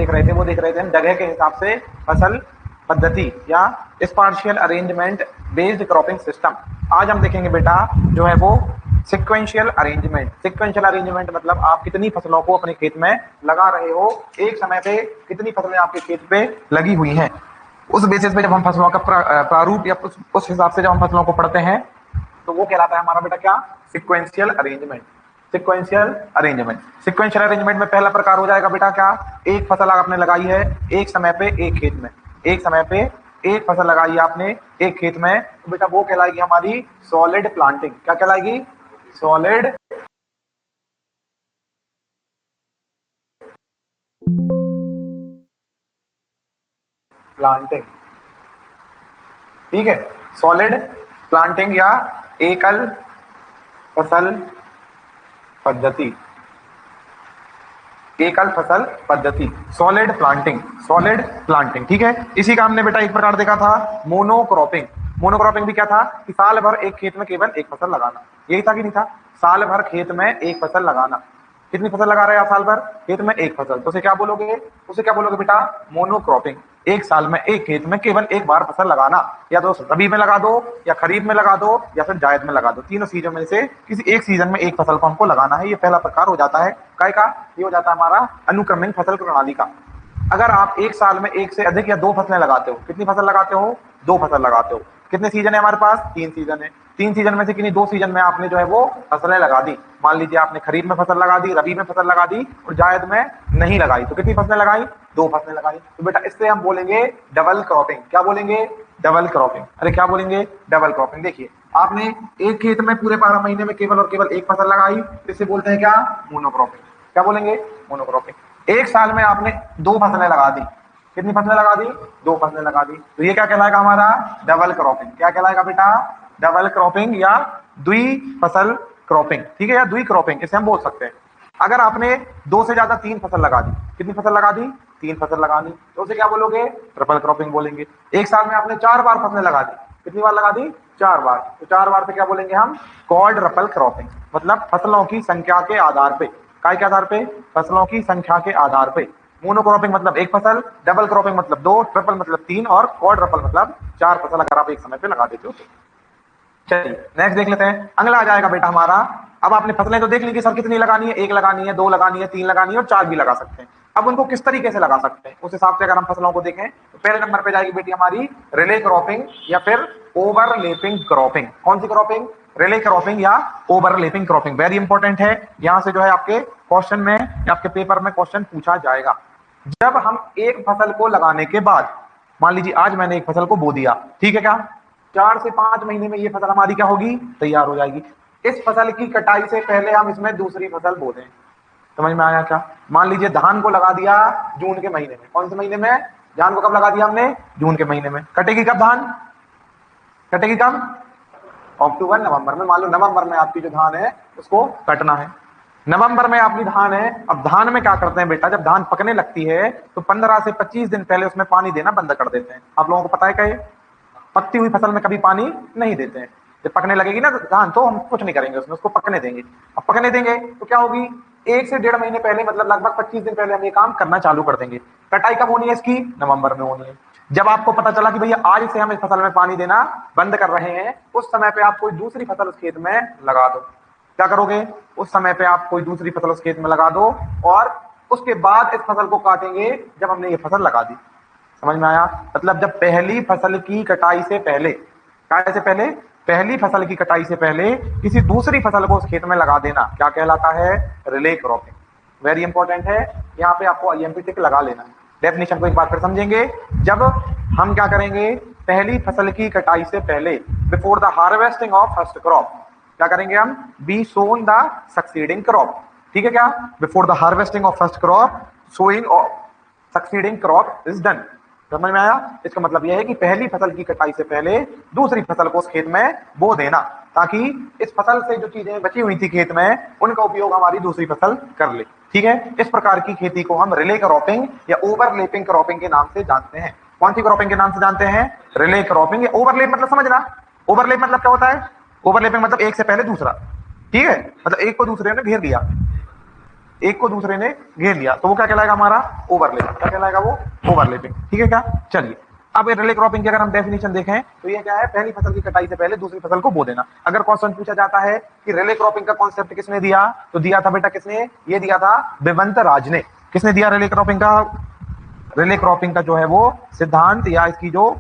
देख रहे थे वो देख रहे थे हम जगह के हिसाब से फसल पद्धति या स्पार्शियल अरेंजमेंट बेस्ड क्रॉपिंग सिस्टम। आज हम देखेंगे बेटा जो है वो सिक्वेंशियल अरेंजमेंट। सिक्वेंशियल अरेंजमेंट मतलब आप कितनी फसलों को अपने खेत में लगा रहे हो, एक समय पे कितनी फसलें आपके खेत पे लगी हुई हैं, उस बेसिस पे जब हम फसलों का प्रारूप या उस हिसाब से जब हम फसलों को पढ़ते हैं तो वो कहलाता है हमारा बेटा क्या, sequential arrangement. Sequential arrangement, sequential arrangement में पहला प्रकार हो जाएगा बेटा क्या, एक फसल आपने लगाई है एक समय पे एक खेत में, एक समय पे एक फसल लगाई है आपने एक खेत में, तो बेटा वो कहलाएगी हमारी सॉलिड प्लांटिंग। क्या कहलाएगी, सॉलिड प्लांटिंग। ठीक है, सॉलिड प्लांटिंग या एकल फसल पद्धति, एकल फसल पद्धति, सॉलिड प्लांटिंग, सॉलिड प्लांटिंग। ठीक है, इसी का हमने बेटा एक प्रकार देखा था मोनोक्रॉपिंग। मोनोक्रॉपिंग भी क्या था कि साल भर एक खेत में केवल एक फसल लगाना, यही था कि नहीं था, साल भर खेत में एक फसल लगाना। कितनी फसल लगा रहे हैं आप साल भर खेत में, एक फसल, तो उसे क्या बोलोगे, उसे क्या बोलोगे बेटा, मोनोक्रॉपिंग। एक साल में एक खेत में केवल एक बार फसल लगाना, या तो रबी में लगा दो या खरीफ में लगा दो या फिर जायद में लगा दो, तीनों सीजन में से किसी एक सीजन में एक फसल को हमको लगाना है। ये पहला प्रकार हो जाता है काय का, ये हो जाता है हमारा अनुक्रमिक फसल प्रणाली का। अगर आप एक साल में एक से अधिक या दो फसलें लगाते हो, कितनी फसल लगाते हो, दो फसल लगाते हो, कितने सीजन है हमारे पास, तीन सीजन है, तीन सीजन में से किन्हीं दो सीजन में आपने जो है वो फसलें लगा दी, मान लीजिए आपने खरीफ में फसल लगा दी, रबी में फसल लगा दी और जायद में नहीं लगाई, तो कितनी फसलें लगाई, दो फसलें लगाई, तो बेटा इससे हम बोलेंगे डबल क्रॉपिंग। क्या बोलेंगे, डबल क्रॉपिंग। अरे क्या बोलेंगे, डबल क्रॉपिंग। देखिए आपने एक खेत में पूरे 12 महीने में केवल और केवल एक फसल लगाई, इससे बोलते हैं क्या, मोनोक्रॉपिंग। क्या बोलेंगे, मोनोक्रॉपिंग। एक साल में आपने दो फसलें लगा दी, कितनी फसलें लगा दी, दो फसलें लगा दी, तो ये क्या कहलाएगा हमारा, डबल क्रॉपिंग। क्या कहलाएगा बेटा, डबल क्रॉपिंग या द्वि फसल क्रॉपिंग। ठीक है, या द्वि क्रॉपिंग इसे हम बोल सकते हैं। अगर आपने दो से ज्यादा तीन फसल लगा दी, कितनी फसल लगा दी, तीन फसल लगा दी, तो उसे क्या बोलोगे, ट्रिपल क्रॉपिंग बोलेंगे। एक साल में आपने चार बार फसलें लगा दी, कितनी बार लगा दी, चार बार, तो चार बार से क्या बोलेंगे हम, क्वाड्रपल क्रॉपिंग। मतलब फसलों की संख्या के आधार पे, काय के आधार पे, फसलों की संख्या के आधार पे। मोनोक्रॉपिंग मतलब एक फसल, डबल क्रॉपिंग मतलब दो, ट्रिपल मतलब तीन और क्वाड्रपल मतलब चार फसल अगर आप एक समय पे लगा देते हो। चलिए नेक्स्ट देख लेते हैं, अगला आ जाएगा बेटा हमारा। अब आपने फसलें तो देख ली कि सर कितनी लगानी है, एक लगानी है, दो लगानी है, तीन लगानी है और चार भी लगा सकते हैं। अब उनको किस तरीके से लगा सकते हैं, उस हिसाब से अगर हम फसलों को देखें तो पहले नंबर पे जाएगी बेटी हमारी रिले क्रॉपिंग या फिर ओवरलैपिंग क्रॉपिंग। कौन सी क्रॉपिंग, रिले क्रॉपिंग या ओवरलैपिंग क्रॉपिंग। वेरी इंपॉर्टेंट है, यहां से जो है आपके क्वेश्चन में या आपके पेपर में क्वेश्चन पूछा जाएगा। जब हम एक फसल को लगाने के बाद, मान लीजिए आज मैंने एक फसल को बो दिया, ठीक है क्या, 4 से 5 महीने में ये फसल हमारी क्या होगी, तैयार हो जाएगी। इस फसल की कटाई से पहले हम इसमें दूसरी फसल बो दें। समझ में आया क्या, मान लीजिए धान को लगा दिया जून के महीने में, कौन से महीने में, धान को कब लगा दिया हमने, जून के महीने में, कटेगी कब धान, कटेगी कब, अक्टूबर नवंबर में। मान लो नवंबर में आपकी जो धान है उसको कटना है, नवंबर में आपकी धान है। अब धान में क्या करते हैं बेटा, जब धान पकने लगती है तो 15 से 25 दिन पहले उसमें पानी देना बंद कर देते हैं। आप लोगों को पता है क्या, ये पकती हुई फसल में कभी पानी नहीं देते हैं। जब पकने लगेगी ना धान तो हम कुछ नहीं करेंगे उसमें, उसको पकने देंगे। अब पकने देंगे तो क्या होगी, 1 से 1.5 महीने पहले मतलब लगभग 25 दिन पहले हम ये काम करना चालू कर देंगे। कटाई कब होनी है इसकी, नवंबर में होनी है। जब आपको पता चला कि भैया आज से हम इस फसल में पानी देना बंद कर रहे हैं, उस समय पे आप कोई दूसरी फसल उस खेत में लगा दो। क्या करोगे, उस समय पे आप कोई दूसरी फसल उस खेत में लगा दो और उसके बाद इस फसल को काटेंगे जब हमने ये फसल लगा दी। समझ में आया, मतलब जब पहली फसल की कटाई से पहले, कटाई से पहले, पहली फसल की कटाई से पहले किसी दूसरी फसल को उस खेत में लगा देना क्या कहलाता है, रिले क्रॉपिंग। वेरी इंपॉर्टेंट है, यहाँ पे आपको आईएमपी टिक लगा लेना है। डेफिनेशन को एक बार फिर समझेंगे, जब हम क्या करेंगे, पहली फसल की कटाई से पहले, before the harvesting of first crop, क्या करेंगे हम, be sown the succeeding crop. ठीक है क्या, before the harvesting of first crop sowing of succeeding crop is done. समझ में आया, इसका मतलब यह है कि पहली फसल की कटाई से पहले दूसरी फसल को उस खेत में बो देना, ताकि इस फसल से जो चीजें बची हुई थी खेत में उनका उपयोग हमारी दूसरी फसल कर ले। ठीक है, इस प्रकार की खेती को हम रिले क्रॉपिंग या ओवरलैपिंग क्रॉपिंग के नाम से जानते हैं। कौन सी क्रॉपिंग के नाम से जानते हैं, रिले क्रॉपिंग या ओवरलैप। मतलब समझना, ओवरलैप मतलब क्या होता है, ओवरलैपिंग मतलब एक से पहले दूसरा। ठीक है, मतलब एक को दूसरे ने घेर दिया। एक को दूसरे ने घेर लिया, तो वो क्या कहलाएगा हमारा ओवरलैपिंग। क्या कहलाएगा वो ओवरलैपिंग, ठीक है क्या। चलिए अब रिले क्रॉपिंग की अगर हम डेफिनेशन देखें तो ये क्या है, पहली फसल की कटाई से पहले दूसरी फसल को बो देना। अगर क्वेश्चन पूछा जाता है कि रिले क्रॉपिंग का कॉन्सेप्ट किसने दिया, तो दिया था बेटा किसने, ये दिया था बेवंत राज ने। किसने दिया रिले क्रॉपिंग का, रिले क्रॉपिंग का जो है वो सिद्धांत या इसकी जो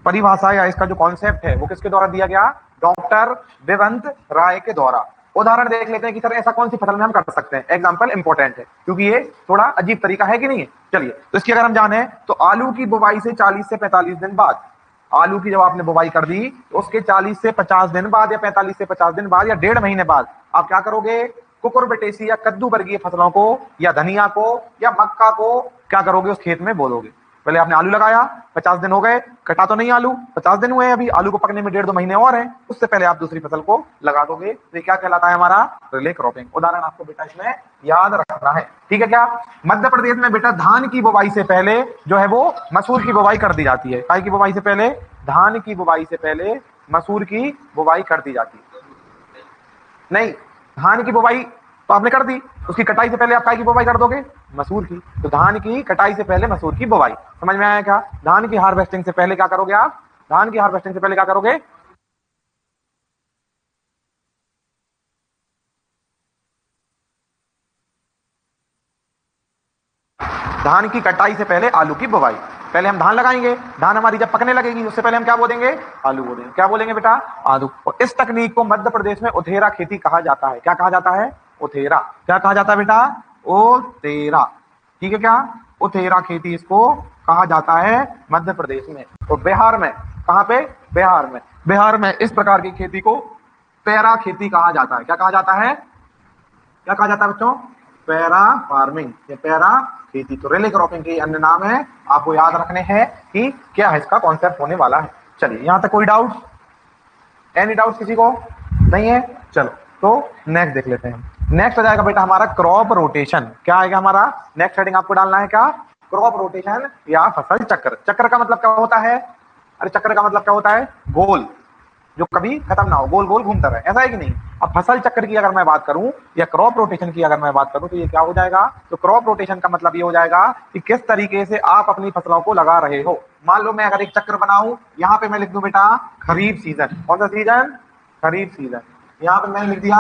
परिभाषा या इसका जो कॉन्सेप्ट है वो किसके द्वारा दिया गया, डॉक्टर बेवंत राय के द्वारा। उदाहरण देख लेते हैं कि सर ऐसा कौन सी फसल में हम कर सकते हैं। एग्जांपल इंपॉर्टेंट है क्योंकि ये थोड़ा अजीब तरीका है कि नहीं है। चलिए तो इसकी अगर हम जाने तो आलू की बुवाई से 40 से 45 दिन बाद, आलू की जब आपने बुवाई कर दी तो उसके 40 से 50 दिन बाद या 45 से 50 दिन बाद या 1.5 महीने बाद आप क्या करोगे, कुकुरबिटेसी या कद्दू वर्गीय फसलों को या धनिया को या मक्का को क्या करोगे, उस खेत में बो दोगे। पहले आपने आलू लगाया, 50 दिन हो गए, कटा तो नहीं आलू, 50 दिन हुए अभी, आलू को पकने में 1.5-2 महीने और हैं, उससे पहले आप दूसरी फसल को लगा दोगे। तो ये क्या कहलाता है हमारा रिले क्रॉपिंग। उदाहरण आपको बेटा इसमें याद रखना है, ठीक है क्या। मध्य प्रदेश में बेटा धान की बुवाई से पहले जो है वो मसूर की बुवाई कर दी जाती है। काय की बुवाई से पहले, धान की बुवाई से पहले मसूर की बुवाई कर दी जाती है। नहीं, धान की बुवाई तो आपने कर दी, उसकी कटाई से पहले आप काय की बुवाई कर दोगे, मसूर की। तो धान की कटाई से पहले मसूर की बुवाई, समझ में आया क्या। धान की हार्वेस्टिंग से पहले क्या करोगे आप, धान की हार्वेस्टिंग से पहले क्या करोगे, धान की कटाई से पहले आलू की बुवाई। पहले हम धान लगाएंगे, धान हमारी जब पकने लगेगी उससे पहले हम क्या बोलेंगे, आलू बोलेंगे। क्या बोलेंगे बेटा, आलू। और इस तकनीक को मध्य प्रदेश में उथेरा खेती कहा जाता है। क्या कहा जाता है, उथेरा। क्या कहा जाता है बेटा, उथेरा, ठीक है क्या, उथेरा खेती इसको कहा जाता है मध्य प्रदेश में। और बिहार में, कहां पे, बिहार में, बिहार में इस प्रकार की खेती को पैरा खेती कहा जाता है। क्या कहा जाता है, क्या कहा जाता है बच्चों, पैरा फार्मिंग या पैरा खेती। तो रिले क्रॉपिंग के अन्य नाम है, आपको याद रखने हैं कि क्या है इसका कॉन्सेप्ट होने वाला है। चलिए यहां तक कोई डाउट, एनी डाउट किसी को नहीं है। चलो तो नेक्स्ट देख लेते हैं। नेक्स्ट हो जाएगा बेटा हमारा क्रॉप रोटेशन। क्या आएगा हमारा नेक्स्ट हेडिंग, आपको डालना है क्या, क्रॉप रोटेशन या फसल चक्र। चक्र का मतलब क्या होता है, अरे चक्र का मतलब क्या होता है, गोल जो कभी खत्म ना हो, गोल गोल घूमता रहे, ऐसा है कि नहीं। अब फसल चक्र की अगर मैं बात करूं या क्रॉप रोटेशन की अगर मैं बात करूं तो ये क्या हो जाएगा, तो क्रॉप रोटेशन का मतलब ये हो जाएगा कि किस तरीके से आप अपनी फसलों को लगा रहे हो। मान लो मैं अगर एक चक्र बनाऊं, यहाँ पे मैं लिख दूं बेटा खरीफ सीजन, कौन सा सीजन, खरीफ सीजन। यहाँ पे मैंने लिख दिया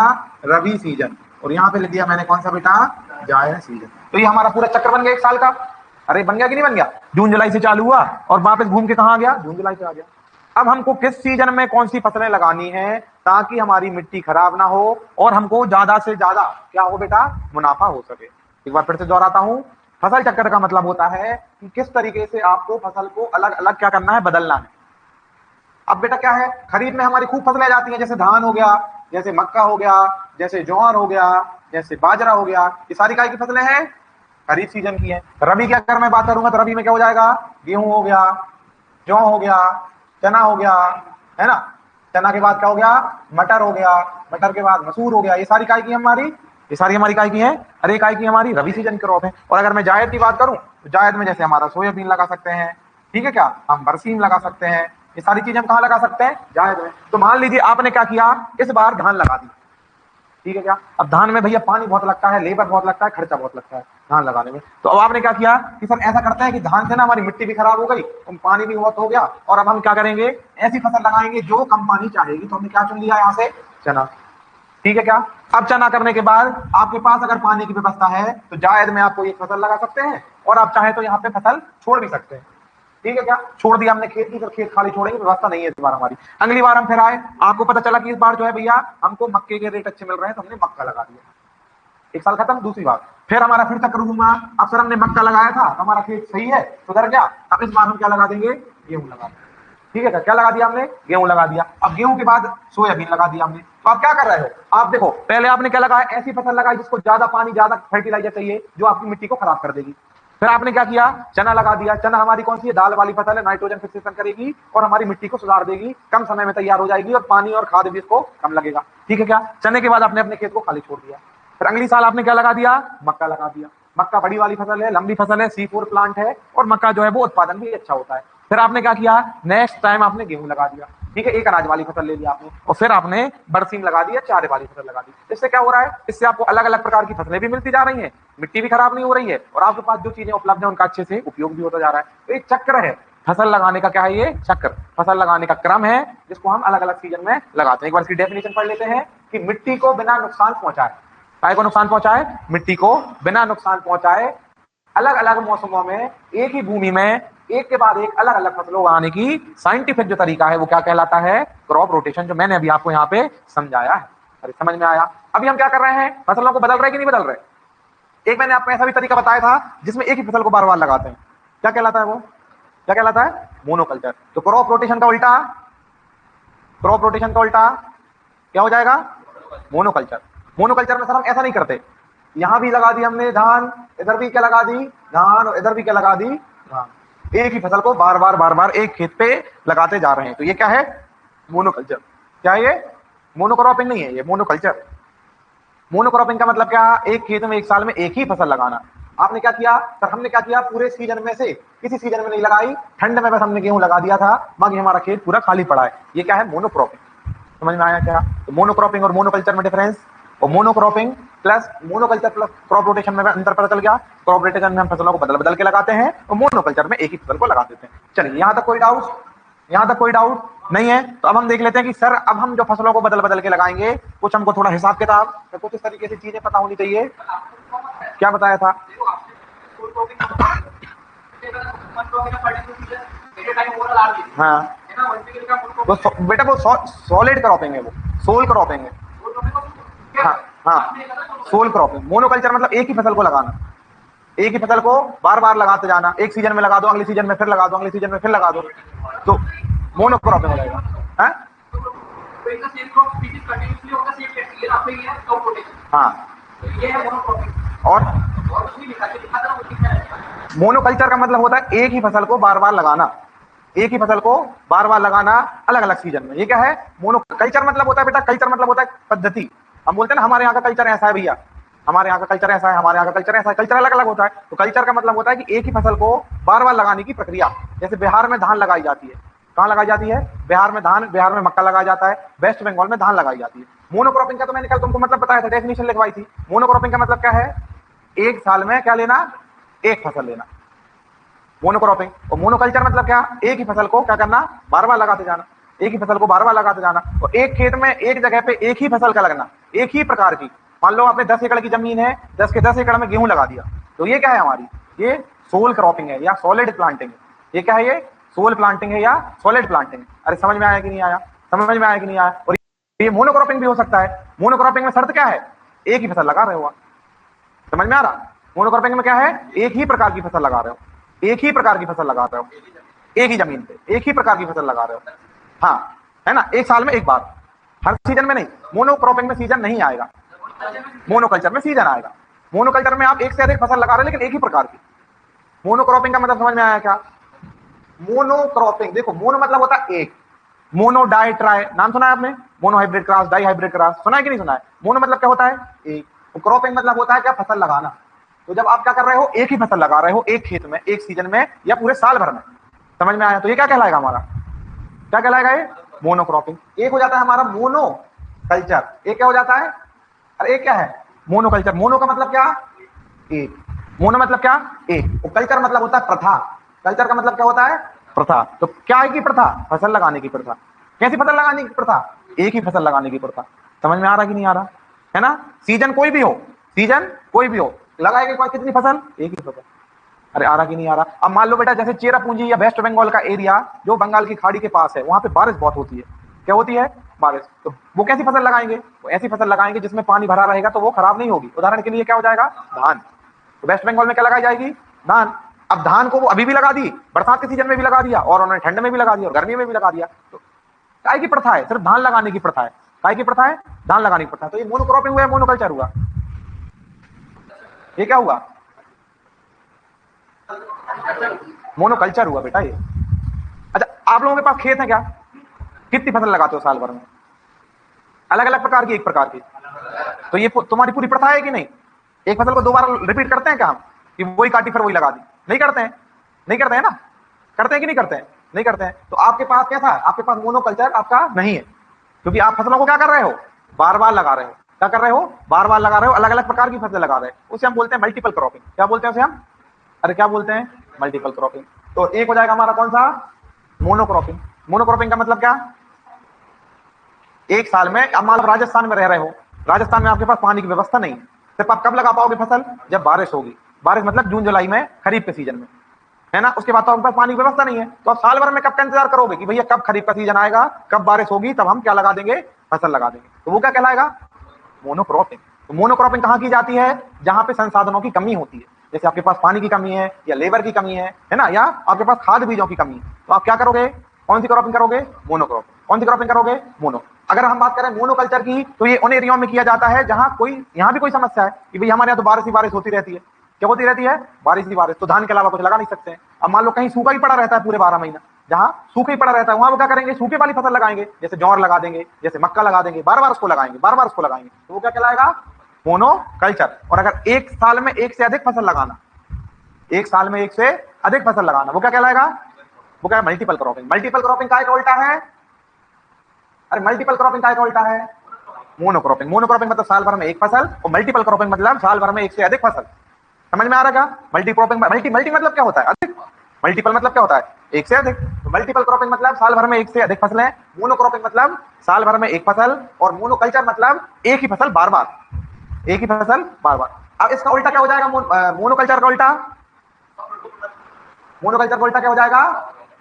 रबी सीजन और यहाँ पे लिख दिया मैंने कौन सा बेटा, जायद सीजन। तो ये हमारा पूरा चक्र बन गया एक साल का। अरे बन गया कि नहीं बन गया, जून जुलाई से चालू हुआ और वापस घूम के कहाँ आ गया, जून जुलाई से आ गया। अब हमको किस सीजन में कौन सी फसलें लगानी है ताकि हमारी मिट्टी खराब ना हो और हमको ज्यादा से ज्यादा क्या हो बेटा, मुनाफा हो सके। एक बार फिर से दोहराता हूं, फसल चक्र का मतलब होता है कि किस तरीके से आपको फसल को अलग अलग क्या करना है, बदलना है। अब बेटा क्या है, खरीफ में हमारी खूब फसलें जाती हैं, जैसे धान हो गया, जैसे मक्का हो गया, जैसे ज्वार हो गया, जैसे बाजरा हो गया, ये सारी काय की फसलें हैं, खरीफ सीजन की है। रबी की अगर मैं बात करूंगा तो रबी में क्या हो जाएगा, गेहूं हो गया, जौ हो गया, चना हो गया, है ना। चना के बाद क्या हो गया, मटर हो गया, मटर के बाद मसूर हो गया। ये सारी काय की हमारी, ये सारी हमारी काय की है, अरे काय की हमारी रबी सीजन की क्रॉप है। और अगर मैं जायद की बात करूं तो जायद में जैसे हमारा सोयाबीन लगा सकते हैं, ठीक है क्या, हम बरसीम लगा सकते हैं, ये सारी चीजें हम कहाँ लगा सकते हैं, जायद में। तो मान लीजिए आपने क्या किया, इस बार धान लगा दी, ठीक है क्या। अब धान में भैया पानी बहुत लगता है, लेबर बहुत लगता है, खर्चा बहुत लगता है धान लगाने में। तो अब आपने क्या किया कि सर ऐसा करते हैं कि धान से ना हमारी मिट्टी भी खराब हो गई, पानी भी बहुत हो गया, और अब हम क्या करेंगे, ऐसी फसल लगाएंगे जो कम पानी चाहेगी। तो हमने क्या चुन लिया यहाँ से, चना, ठीक है क्या। अब चना करने के बाद आपके पास अगर पानी की व्यवस्था है तो जायद में आपको एक फसल लगा सकते हैं और आप चाहे तो यहाँ पे फसल छोड़ भी सकते हैं, ठीक है क्या। छोड़ दिया हमने खेत की, तो खेत खाली छोड़ेंगे, व्यवस्था नहीं है इस बार हमारी। अगली बार हम फिर आए, आपको पता चला कि इस बार जो है भैया हमको मक्के के रेट अच्छे मिल रहे हैं, तो हमने मक्का लगा दिया। एक साल खत्म, दूसरी बार फिर हमारा फिर चक्कर घूमा। अब सर हमने मक्का लगाया था तो हमारा खेत सही है, सुधर गया, अब इस बार हम क्या लगा देंगे, गेहूं लगा देंगे, ठीक है। क्या लगा दिया हमने, गेहूं लगा दिया। अब गेहूं के बाद सोयाबीन लगा दिया हमने। तो आप क्या कर रहे हो, आप देखो पहले आपने क्या लगाया, ऐसी फसल लगाई जिसको ज्यादा पानी, ज्यादा फर्टिलाइजर चाहिए, जो आपकी मिट्टी को खराब कर देगी। फिर आपने क्या किया, चना लगा दिया। चना हमारी कौन सी है, दाल वाली फसल है, नाइट्रोजन फिक्सेशन करेगी और हमारी मिट्टी को सुधार देगी, कम समय में तैयार हो जाएगी और पानी और खाद भी इसको कम लगेगा, ठीक है क्या। चने के बाद आपने अपने खेत को खाली छोड़ दिया। फिर अगली साल आपने क्या लगा दिया, मक्का लगा दिया। मक्का बड़ी वाली फसल है, लंबी फसल है, C4 प्लांट है और मक्का जो है वो उत्पादन भी अच्छा होता है। फिर आपने क्या किया, नेक्स्ट टाइम आपने गेहूं लगा दिया, ठीक है, एक अनाज वाली फसल ले लिया आपने, और फिर आपने बरसीम लगा दी या चारे वाली फसल लगा दी। इससे क्या हो रहा है, इससे आपको अलग अलग प्रकार की फसलें भी मिलती जा रही हैं, मिट्टी भी खराब नहीं हो रही है, और आपके पास जो चीजें उपलब्ध है उनका अच्छे से उपयोग भी होता जा रहा है। तो एक चक्र है फसल लगाने का, क्या है ये चक्र, फसल लगाने का क्रम है जिसको हम अलग अलग सीजन में लगाते हैं। एक बार इसकी डेफिनेशन पढ़ लेते हैं कि मिट्टी को बिना नुकसान पहुंचाए, काय को नुकसान पहुंचाए, मिट्टी को बिना नुकसान पहुंचाए अलग अलग मौसमों में एक ही भूमि में एक के बाद एक अलग अलग फसलों उगाने की साइंटिफिक जो तरीका है वो क्या कहलाता है, क्रॉप रोटेशन, जो मैंने अभी आपको यहाँ पे समझाया है। अरे समझ में आया? अभी हम क्या कर रहे हैं, फसलों को बदल रहे कि नहीं बदल रहे? एक मैंने आपको ऐसा भी तरीका बताया था जिसमें एक ही फसल को बार बार लगाते हैं, क्या कहलाता है वो, क्या कहलाता है, मोनोकल्चर। तो क्रॉप रोटेशन का उल्टा, क्रॉप रोटेशन का उल्टा क्या हो जाएगा, मोनोकल्चर। मोनोकल्चर में सर हम ऐसा नहीं करते, यहां भी लगा दी हमने धान, इधर भी क्या लगा दी धान, और इधर भी क्या लगा दी धान, एक ही फसल को बार बार एक खेत पे लगाते जा रहे हैं। तो ये क्या है, मोनोकल्चर। क्या है ये, मोनोक्रॉपिंग नहीं है, ये मोनोकल्चर। मोनोक्रॉपिंग का मतलब क्या, एक खेत में एक साल में एक ही फसल लगाना। आपने क्या किया सर, हमने क्या किया, पूरे सीजन में से किसी सीजन में नहीं लगाई, ठंड में बस हमने गेहूं लगा दिया था, बाकी हमारा खेत पूरा खाली पड़ा है। ये क्या है, मोनोक्रॉपिंग। समझ में आया क्या? तो मोनोक्रॉपिंग और मोनोकल्चर में डिफरेंस, और monocropping plus monoculture plus crop rotation में अंतर पता चल गया। क्रॉप रोटेशन में हम फसलों को बदल बदल के लगाते हैं, और मोनोकल्चर में एक ही फसल को लगा देते हैं। चलिए यहां तक कोई डाउट, यहां तक कोई डाउट नहीं है? तो अब हम देख लेते हैं कि सर अब हम जो फसलों को बदल बदल के लगाएंगे, कुछ हमको थोड़ा हिसाब किताब, कुछ इस तरीके से चीजें पता होनी चाहिए। क्या बताया था, हाँ वो बेटा वो सॉलिड क्रॉपिंग है, वो सोल क्रॉपिंग है। हाँ हाँ, सोल क्रॉपिंग। मोनोकल्चर मतलब एक ही फसल को लगाना, एक ही फसल को बार बार लगाते जाना, एक सीजन में लगा दो, अगले सीजन में फिर लगा दो, अगले सीजन में फिर लगा दो, तो मोनोक्रॉपिंग हो जाएगा। हाँ, और मोनोकल्चर का मतलब होता है एक ही फसल को बार बार लगाना, एक ही फसल को बार बार लगाना अलग अलग सीजन में। ये क्या है, मोनोकल्चर मतलब होता है बेटा, कल्चर मतलब होता है पद्धति। हम बोलते हैं ना हमारे यहाँ का कल्चर ऐसा है भैया, हमारे यहाँ का कल्चर ऐसा है, हमारे यहाँ का कल्चर ऐसा है, कल्चर अलग अलग होता है। तो कल्चर का मतलब होता है कि एक ही फसल को बार बार लगाने की प्रक्रिया। जैसे बिहार में धान लगाई जाती है, कहाँ लगाई जाती है, बिहार में धान, बिहार में मक्का लगाया जाता है, वेस्ट बंगाल में धान लगाई जाती है। मोनोक्रॉपिंग का तो मैंने कल तुमको मतलब बताया था, डेफिनेशन लिखवाई थी। मोनोक्रॉपिंग का मतलब क्या है, एक साल में क्या लेना, एक फसल लेना, मोनोक्रॉपिंग। और मोनोकल्चर मतलब क्या, एक ही फसल को क्या करना, बार बार लगाते जाना, एक ही फसल को बार बार लगाते जाना, और एक खेत में एक जगह पे एक ही फसल का लगना, एक ही प्रकार की। मान लो आपने 10 एकड़ की जमीन है, 10 के 10 एकड़ में गेहूं लगा दिया, तो ये क्या है हमारी, ये सोल क्रॉपिंग है या सॉलिड प्लांटिंग है। ये क्या है, ये सोल प्लांटिंग है या सॉलिड प्लांटिंग है। अरे समझ में आया कि नहीं आया, समझ में आया कि नहीं आया? और ये मोनोक्रॉपिंग भी हो सकता है। मोनोक्रॉपिंग में शर्त क्या है, एक ही फसल लगा रहे हो, समझ में आ रहा? मोनोक्रॉपिंग में क्या है, एक ही प्रकार की फसल लगा रहे हो, एक ही प्रकार की फसल लगा रहे हो, एक ही जमीन पे एक ही प्रकार की फसल लगा रहे हो, हाँ है ना, एक साल में एक बार, हर सीजन में नहीं। मोनोक्रॉपिंग में सीजन नहीं आएगा, मोनोकल्चर में सीजन आएगा। मोनोकल्चर में आप एक से अधिक फसल लगा रहे हैं लेकिन एक ही प्रकार की। मोनोक्रॉपिंग का मतलब समझ में आया क्या? मोनोक्रॉपिंग, देखो मोनो मतलब होता है एक, मोनो डाई ट्राई, नाम सुना है आपने, monohybrid cross, dihybrid cross, सुना है कि नहीं सुना है? मोनो मतलब क्या होता है, एक। क्रॉपिंग मतलब होता है क्या, फसल लगाना। तो जब आप क्या कर रहे हो, एक ही फसल लगा रहे हो एक खेत में, एक सीजन में, या पूरे साल भर में। समझ में आया? तो ये क्या कहलाएगा हमारा, क्या कहलाएगा ये, मोनोक्रॉपिंग। एक हो जाता है हमारा मोनो कल्चर, एक क्या हो जाता है, अरे एक क्या है, मोनोकल्चर। मोनो का मतलब क्या, एक, मोनो मतलब क्या, एक, और कल्चर मतलब होता है प्रथा। कल्चर का मतलब क्या होता है, प्रथा। तो क्या है की प्रथा, फसल लगाने की प्रथा। कैसी फसल लगाने की प्रथा, एक ही फसल लगाने की प्रथा। समझ में आ रहा कि नहीं आ रहा, है ना? सीजन कोई भी हो, सीजन कोई भी हो, लगाएगा कोई कितनी फसल, एक ही फसल। अरे आ रहा कि नहीं आ रहा? अब मान लो बेटा जैसे चेरापूंजी या वेस्ट बंगाल का एरिया जो बंगाल की खाड़ी के पास है, वहां पे बारिश बहुत होती है। क्या होती है, बारिश। तो वो कैसी फसल लगाएंगे, वो ऐसी फसल लगाएंगे जिसमें पानी भरा रहेगा तो वो खराब नहीं होगी। उदाहरण के लिए क्या हो जाएगा, धान। तो वेस्ट बंगाल में क्या लगाई जाएगी, धान। अब धान को वो अभी भी लगा दी, बरसात के सीजन में भी लगा दिया, और उन्होंने ठंड में भी लगा दिया, और गर्मी में भी लगा दिया। तो काय की प्रथा है, सिर्फ धान लगाने की प्रथा है। काय की प्रथा है, धान लगाने की प्रथा। तो ये मोनोक्रॉपिंग हुआ, मोनोकल्चर हुआ। ये क्या हुआ, मोनोकल्चर हुआ बेटा ये। अच्छा आप लोगों के पास खेत है क्या, कितनी फसल लगाते हो साल भर में, अलग अलग प्रकार की, एक प्रकार की? तो ये तुम्हारी पूरी प्रथा है कि नहीं? एक फसल को 2 बार रिपीट करते हैं क्या हम, कि वही काटी फिर वही लगा दी? नहीं करते हैं, नहीं करते हैं ना, करते हैं कि नहीं करते हैं? नहीं करते हैं। तो आपके पास क्या था, आपके पास मोनोकल्चर आपका नहीं है, क्योंकि आप फसलों को क्या कर रहे हो, बार बार लगा रहे हो। क्या कर रहे हो, बार बार लगा रहे हो, अलग अलग प्रकार की फसलें लगा रहे हो, उसे हम बोलते हैं मल्टीपल क्रॉपिंग। क्या बोलते हैं उसे हम, अरे क्या बोलते हैं, मल्टीपल क्रॉपिंग। तो एक हो जाएगा हमारा कौन सा, मोनोक्रॉपिंग। मोनोक्रॉपिंग का मतलब क्या, एक साल में, अब मान लो राजस्थान में रह रहे हो, राजस्थान में आपके पास पानी की व्यवस्था नहीं है, सिर्फ आप कब लगा पाओगे फसल, जब बारिश होगी। बारिश मतलब जून जुलाई में, खरीफ के सीजन में, है ना। उसके बाद तो आपके पास पानी की व्यवस्था नहीं है, तो आप साल भर में कब का इंतजार करोगे कि भैया कब खरीफ का सीजन आएगा, कब बारिश होगी, तब हम क्या लगा देंगे, फसल लगा देंगे। तो वो क्या कहलाएगा, मोनोक्रॉपिंग। तो मोनोक्रॉपिंग कहाँ की जाती है, जहां पे संसाधनों की कमी होती है, जैसे आपके पास पानी की कमी है, या लेबर की कमी है ना, या आपके पास खाद बीजों की कमी है, तो आप क्या करोगे, कौन सी क्रॉपिंग करोगे, मोनोक्रॉपिंग। कौन सी क्रॉपिंग करोगे, मोनो। अगर हम बात करें मोनोकल्चर की, तो ये उन एरियाओं में किया जाता है जहां कोई, यहां भी कोई समस्या है कि भाई हमारे यहाँ तो बारिश ही बारिश होती रहती है। क्या होती रहती है, बारिश ही बारिश, तो धान के अलावा कुछ लगा नहीं सकते हैं। अब मान लो कहीं सूखा ही पड़ा रहता है पूरे 12 महीना, जहां सूखा ही पड़ा रहता है वहां वो क्या करेंगे, सूखे वाली फसल लगाएंगे, जैसे ज्वार लगा देंगे, जैसे मक्का लगा देंगे, बार बार उसको लगाएंगे, बार बार उसको लगाएंगे, तो वो क्या कहलाएगा, मोनोकल्चर। और अगर एक साल में एक से अधिक फसल लगाना, एक साल में एक से अधिक फसल लगाना, वो क्या कहलाएगा, वो क्या है, मल्टीपल क्रॉपिंग। मल्टीपल क्रॉपिंग का एक उल्टा है, अरे मल्टीपल क्रॉपिंग का एक उल्टा है, मोनोक्रॉपिंग। मोनोक्रॉपिंग मतलब साल भर में एक फसल, और मल्टीपल क्रॉपिंग मतलब साल भर में एक से अधिक फसल। समझ में आ रहा क्या, मल्टी क्रॉपिंग, मल्टी मल्टी मतलब क्या होता है, अधिक, मल्टीपल मतलब क्या होता है, एक से अधिक। तो मल्टीपल क्रॉपिंग मतलब साल भर में एक से अधिक फसलें, मोनोक्रॉपिंग मतलब साल भर में एक फसल, और मोनोकल्चर मतलब एक ही फसल बार बार, एक ही फसल बार बार। अब इसका उल्टा क्या हो जाएगा, मोनोकल्चर का उल्टा, मोनोकल्चर का उल्टा क्या हो जाएगा,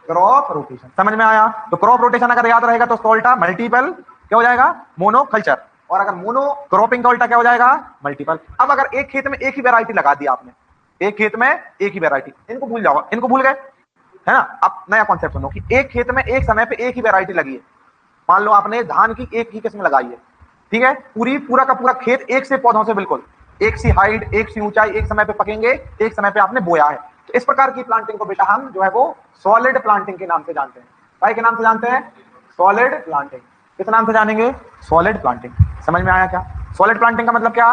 क्रॉप रोटेशन। समझ में आया, तो क्रॉप रोटेशन अगर याद रहेगा तो उसका उल्टा मल्टीपल क्या हो जाएगा, मोनोकल्चर। और अगर मोनो क्रॉपिंग का उल्टा क्या हो जाएगा, मल्टीपल। अब अगर एक खेत में एक ही वैरायटी लगा दी आपने, एक खेत में एक ही वैरायटी, इनको भूल जाओ, इनको भूल गए, है ना। अब नया कॉन्सेप्ट सुनो कि एक खेत में एक समय पे एक ही वैरायटी लगी है। मान लो आपने धान की एक ही किस्म लगाई है, ठीक है, पूरा का पूरा खेत एक से पौधों से बिल्कुल एक सी हाइट, एक सी ऊंचाई, एक समय पे पकेंगे, एक समय पे आपने बोया है। तो इस प्रकार की प्लांटिंग को बेटा हम जो है वो सॉलिड प्लांटिंग के नाम से जानते हैं। काय के नाम से जानते हैं, सॉलिड प्लांटिंग। किस नाम से जानेंगे, सॉलिड प्लांटिंग। समझ में आया क्या, सॉलिड प्लांटिंग का मतलब क्या,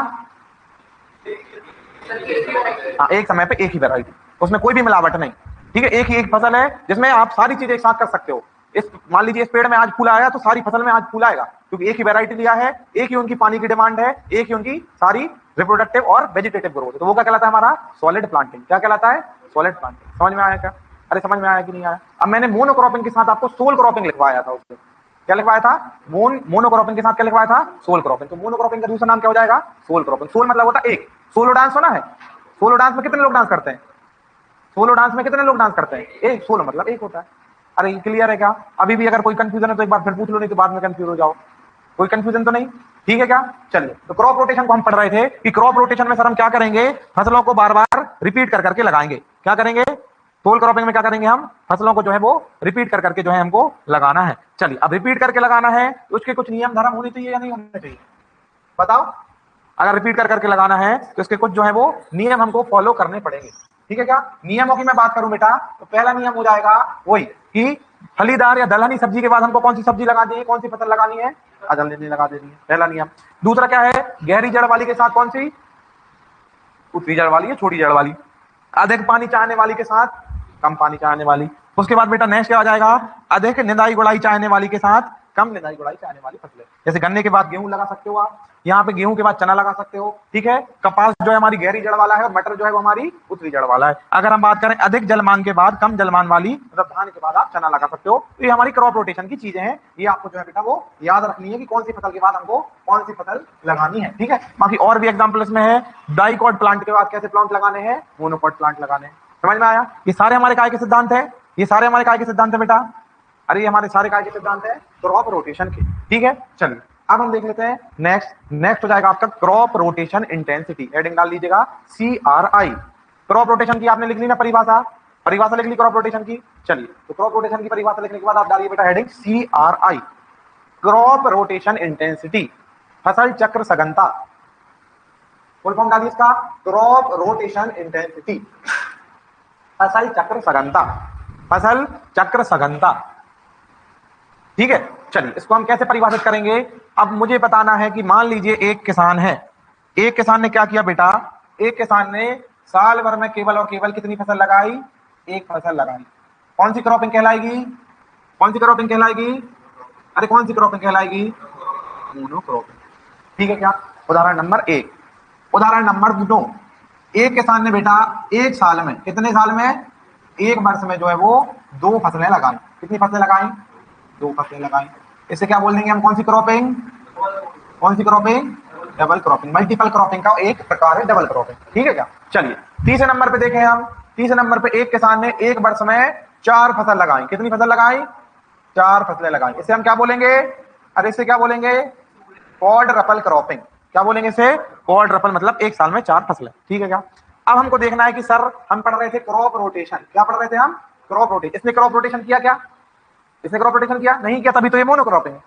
हाँ, एक समय पे एक ही वैरायटी, उसमें कोई भी मिलावट नहीं, ठीक है, एक ही एक फसल है जिसमें आप सारी चीजें एक साथ कर सकते हो। इस मान लीजिए इस पेड़ में आज फूल आया तो सारी फसल में आज फूल आएगा, क्योंकि एक ही वैरायटी लिया है, एक ही उनकी पानी की डिमांड है, एक ही उनकी सारी रिप्रोडक्टिव और वेजिटेटिव ग्रोथ है। तो वो क्या कहलाता है, हमारा सॉलिड प्लांटिंग। क्या कहलाता है, सॉलिड प्लांटिंग। समझ में आया क्या, अरे समझ में आया कि नहीं आया। अब मैंने मोनोक्रॉपिंग के साथ आपको सोल क्रॉपिंग लिखवाया था, उसमें क्या लिखवाया था, मोनोक्रॉपिंग के साथ क्या लिखवाया था, सोल क्रॉपिंग। तो मोनोक्रॉपिंग का दूसरा नाम क्या हो जाएगा, सोल क्रॉपिंग। सोल मतलब होता है एक, सोलो डांस होना है, सोलो डांस में कितने लोग डांस करते हैं, सोलो डांस में कितने लोग डांस करते हैं, एक। सोलो मतलब एक होता है। अरे क्लियर है क्या, अभी भी अगर कोई कंफ्यूजन है तो एक बार फिर पूछ लो, नहीं तो बाद में कंफ्यूज हो जाओ। कोई कंफ्यूजन तो नहीं, ठीक है क्या। चलिए, तो क्रॉप रोटेशन को हम पढ़ रहे थे कि क्रॉप रोटेशन में सर हम क्या करेंगे, फसलों को बार बार रिपीट कर करके लगाएंगे। क्या करेंगे, सोल क्रॉपिंग में क्या करेंगे, हम फसलों को जो है वो रिपीट कर करके जो है हमको लगाना है। चलिए, अब रिपीट करके लगाना है तो उसके कुछ नियम धर्म होने चाहिए या नहीं होने चाहिए, बताओ। अगर रिपीट कर करके लगाना है तो इसके कुछ जो है वो नियम हमको फॉलो करने पड़ेंगे, ठीक है क्या। नियमों की मैं बात करूं बेटा, तो पहला नियम हो जाएगा वही कि फलीदार या दलहनी सब्जी के बाद हमको कौन सी सब्जी लगानी है, कौन सी फसल लगानी है, दलहनी लगा देनी है, पहला नियम। दूसरा क्या है, गहरी जड़ वाली के साथ कौन सी, उतरी जड़ वाली है, छोटी जड़ वाली। अधिक पानी चाहने वाली के साथ कम पानी चाहने वाली। उसके बाद बेटा नेक्स्ट क्या आ जाएगा, अधिक निंदाई गुड़ाई चाहने वाली के साथ कम निंदाई गुड़ाई चाहने वाली फसलें। जैसे गन्ने के बाद गेहूं लगा सकते हो आप, यहाँ पे गेहूं के बाद चना लगा सकते हो, ठीक है। कपास जो है हमारी गहरी जड़ वाला है, और मटर जो है वो हमारी उतरी जड़ वाला है। अगर हम बात करें अधिक जलमान के बाद कम जलमान वाली, मतलब धान के बाद आप चना लगा सकते हो। तो ये हमारी क्रॉप रोटेशन की चीजें हैं, ये आपको जो है बेटा वो याद रखनी है कि कौन सी फसल के बाद हमको कौन सी फसल लगानी है, ठीक है। बाकी और भी एग्जाम्पल इसमें है, डाइकॉट प्लांट के बाद कैसे प्लांट लगाने हैं, मोनोकॉट प्लांट लगाने हैं। समझ में आया, ये सारे हमारे काय के सिद्धांत है, ये सारे हमारे काय के सिद्धांत है बेटा। अरे ये हमारे सारे काय के सिद्धांत है क्रॉप रोटेशन के, ठीक है। चलिए, अब हम देख लेते हैं नेक्स्ट हो जाएगा आपका क्रॉप रोटेशन इंटेंसिटी। हेडिंग डाल लीजिएगा CRI। क्रॉप रोटेशन की आपने लिख ली ना परिभाषा लिख ली क्रॉप रोटेशन की। चलिए, तो क्रॉप रोटेशन की परिभाषा लिखने के बाद आप डालिए बेटा heading CRI, crop rotation intensity, फसल चक्र सघनता। फुल फॉर्म डालिए इसका, क्रॉप रोटेशन इंटेंसिटी, फसल चक्र सघनता, फसल चक्र सघनता, ठीक है। चलिए, इसको हम कैसे परिभाषित करेंगे। अब मुझे बताना है कि मान लीजिए एक किसान है, एक किसान ने क्या किया बेटा, एक किसान ने साल भर में केवल और केवल कितनी फसल लगाई, एक फसल लगाई, कौन सी क्रॉपिंग कहलाएगी? कौन सी क्रॉपिंग कहलाएगी? अरे कौन सी क्रॉपिंग कहलाएगी? मोनोक्रॉपिंग। ठीक है क्या? उदाहरण नंबर 1। उदाहरण नंबर 2, एक किसान ने बेटा एक साल में, कितने साल में? एक वर्ष में जो है वो 2 फसलें लगाई। कितनी फसलें लगाई? 2 फसलें लगाई। इसे क्या बोल देंगे हम? कौन सी क्रॉपिंग? कौन सी cropping? Double cropping. Multiple cropping का एक प्रकार है डबल क्रॉपिंग। ठीक है क्या? चलिए तीसरे नंबर पे देखें हम। तीसरे नंबर पे एक किसान ने एक वर्ष में 4 फसल लगाई। कितनी फसल लगाई? 4 फसलें लगाई। इसे हम क्या बोलेंगे? अरे इसे क्या बोलेंगे? Quadruple cropping. क्या बोलेंगे इसे? क्वाड्रपल, मतलब एक साल में 4 फसलें। ठीक है क्या? अब हमको देखना है कि सर हम पढ़ रहे थे क्रॉप रोटेशन। क्या पढ़ रहे थे हम? Crop rotation. इसने क्रॉप रोटेशन किया क्या? इसने क्रॉप रोटेशन किया नहीं किया, तभी तो ये मोनोक्रॉपिंग है।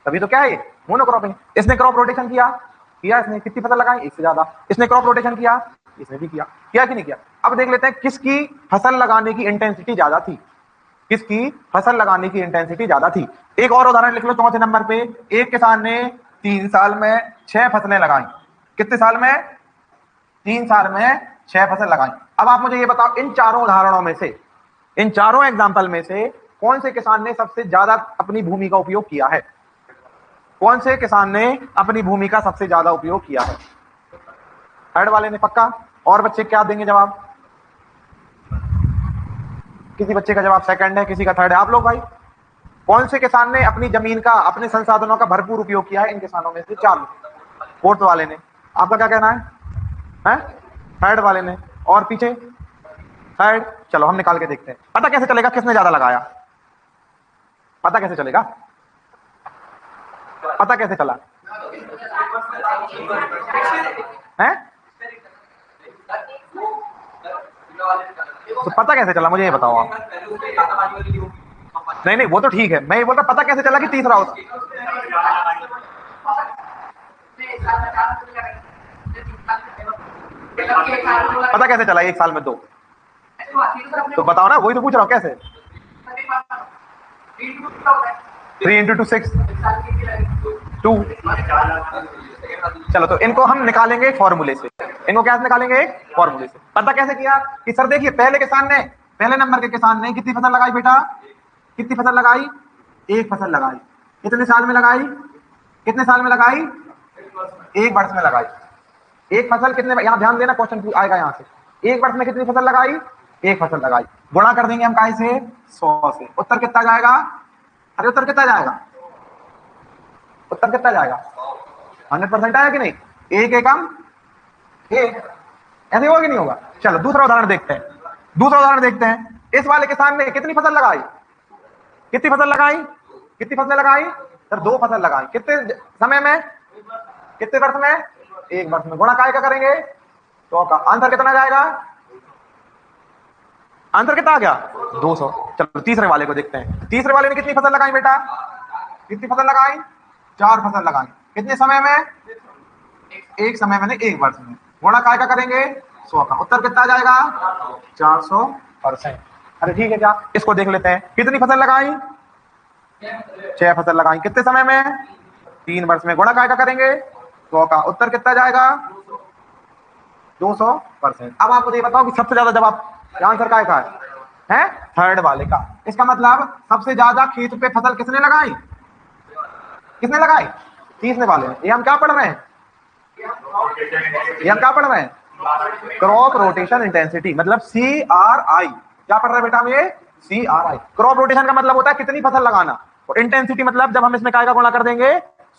तभी तो क्या है ये? मोनोक्रॉपिंग। इसने क्रॉप रोटेशन किया इसने कितनी फसल लगाई? एक से ज्यादा। इसने क्रॉप रोटेशन किया, इसने भी किया कि नहीं किया? अब देख लेते हैं किसकी फसल लगाने की इंटेंसिटी ज्यादा थी। किसकी फसल लगाने की इंटेंसिटी ज्यादा थी? एक और उदाहरण लिख लो चौथे नंबर पे। एक किसान ने 3 साल में 6 फसलें लगाई। कितने साल में? 3 साल में 6 फसल लगाई। अब आप मुझे ये बताओ, इन चारों उदाहरणों में से, इन चारों एग्जाम्पल में से कौन से किसान ने सबसे ज्यादा अपनी भूमि का उपयोग किया है? कौन से किसान ने अपनी भूमि का सबसे ज्यादा उपयोग किया है? थर्ड वाले ने, पक्का? और बच्चे क्या देंगे जवाब? किसी बच्चे का जवाब सेकंड है, किसी का थर्ड है। आप लोग भाई, कौन से किसान ने अपनी जमीन का, अपने संसाधनों का भरपूर उपयोग किया है? इन किसानों में से 4 में। फोर्थ वाले ने। आपका क्या कहना है? थर्ड वाले ने। और पीछे थर्ड। चलो हम निकाल के देखते हैं। पता कैसे चलेगा किसने ज्यादा लगाया? पता कैसे चलेगा? पता कैसे चला है? तो पता कैसे चला मुझे ये बताओ आप। नहीं वो तो ठीक है, मैं ये बोल रहा पता कैसे चला कि तीसरा होता? पता कैसे चला एक साल में 2? तो बताओ ना, वही तो पूछ रहा हूँ कैसे। 3 into 2 6 2। चलो तो इनको हम निकालेंगे एक फॉर्मूले से। इनको क्या निकालेंगे? एक फॉर्मूले से। पता कैसे किया कि सर देखिए पहले किसान ने, पहले नंबर के किसान ने कितनी फसल लगाई बेटा? कितनी फसल लगाई? एक फसल लगाई। कितने साल में लगाई? कितने साल में लगाई? एक वर्ष में लगाई। एक फसल कितने, यहां ध्यान देना क्वेश्चन आएगा यहां से। एक वर्ष में कितनी फसल लगाई? एक फसल लगाई। गुणा कर देंगे हम काय से? 100 से। उत्तर कितना जाएगा? अरे उत्तर कितना जाएगा? उत्तर कितना जाएगा? 100% आया कि नहीं? एक एकम एक। ऐसे होगा कि नहीं होगा? चलो दूसरा उदाहरण देखते हैं। दूसरा उदाहरण देखते हैं। इस वाले किसान ने कितनी फसल लगाई? कितनी फसल लगाई? कितनी फसलें लगाई? सर 2 फसल लगाई। कितने समय में? कितने वर्ष में? एक वर्ष में। गुणा काय का करेंगे? 100 का। आंसर कितना जाएगा? आंसर कितना आ गया? 200। चलो तीसरे वाले को देखते हैं। तीसरे वाले ने कितनी फसल लगाई बेटा? कितनी फसल लगाई? 4 फसल लगाई। कितने समय में? एक समय में, एक वर्ष में। गुणा काय का करेंगे? 100 का। उत्तर कितना जाएगा? 400%। अरे ठीक है क्या? इसको देख लेते हैं। कितनी फसल लगाई? 6 फसल लगाई। कितने समय में? 3 वर्ष में। गुणा काय का करेंगे? 100 का। उत्तर कितना जाएगा? 200%। अब आप मुझे बताओ कि सबसे ज्यादा जवाब आंसर काय का है? थर्ड वाले का। इसका मतलब सबसे ज्यादा खेत पे फसल किसने लगाई? किसने लगाई? तीसरे वाले ने। ये हम क्या पढ़ रहे हैं? ये हम क्या पढ़ रहे हैं? क्रॉप रोटेशन इंटेंसिटी, मतलब CRI। क्या पढ़ रहे हैं बेटा हम? ये CRI। क्रॉप रोटेशन का मतलब होता है कितनी फसल लगाना, और इंटेंसिटी मतलब जब हम इसमें काय का गुणा कर देंगे?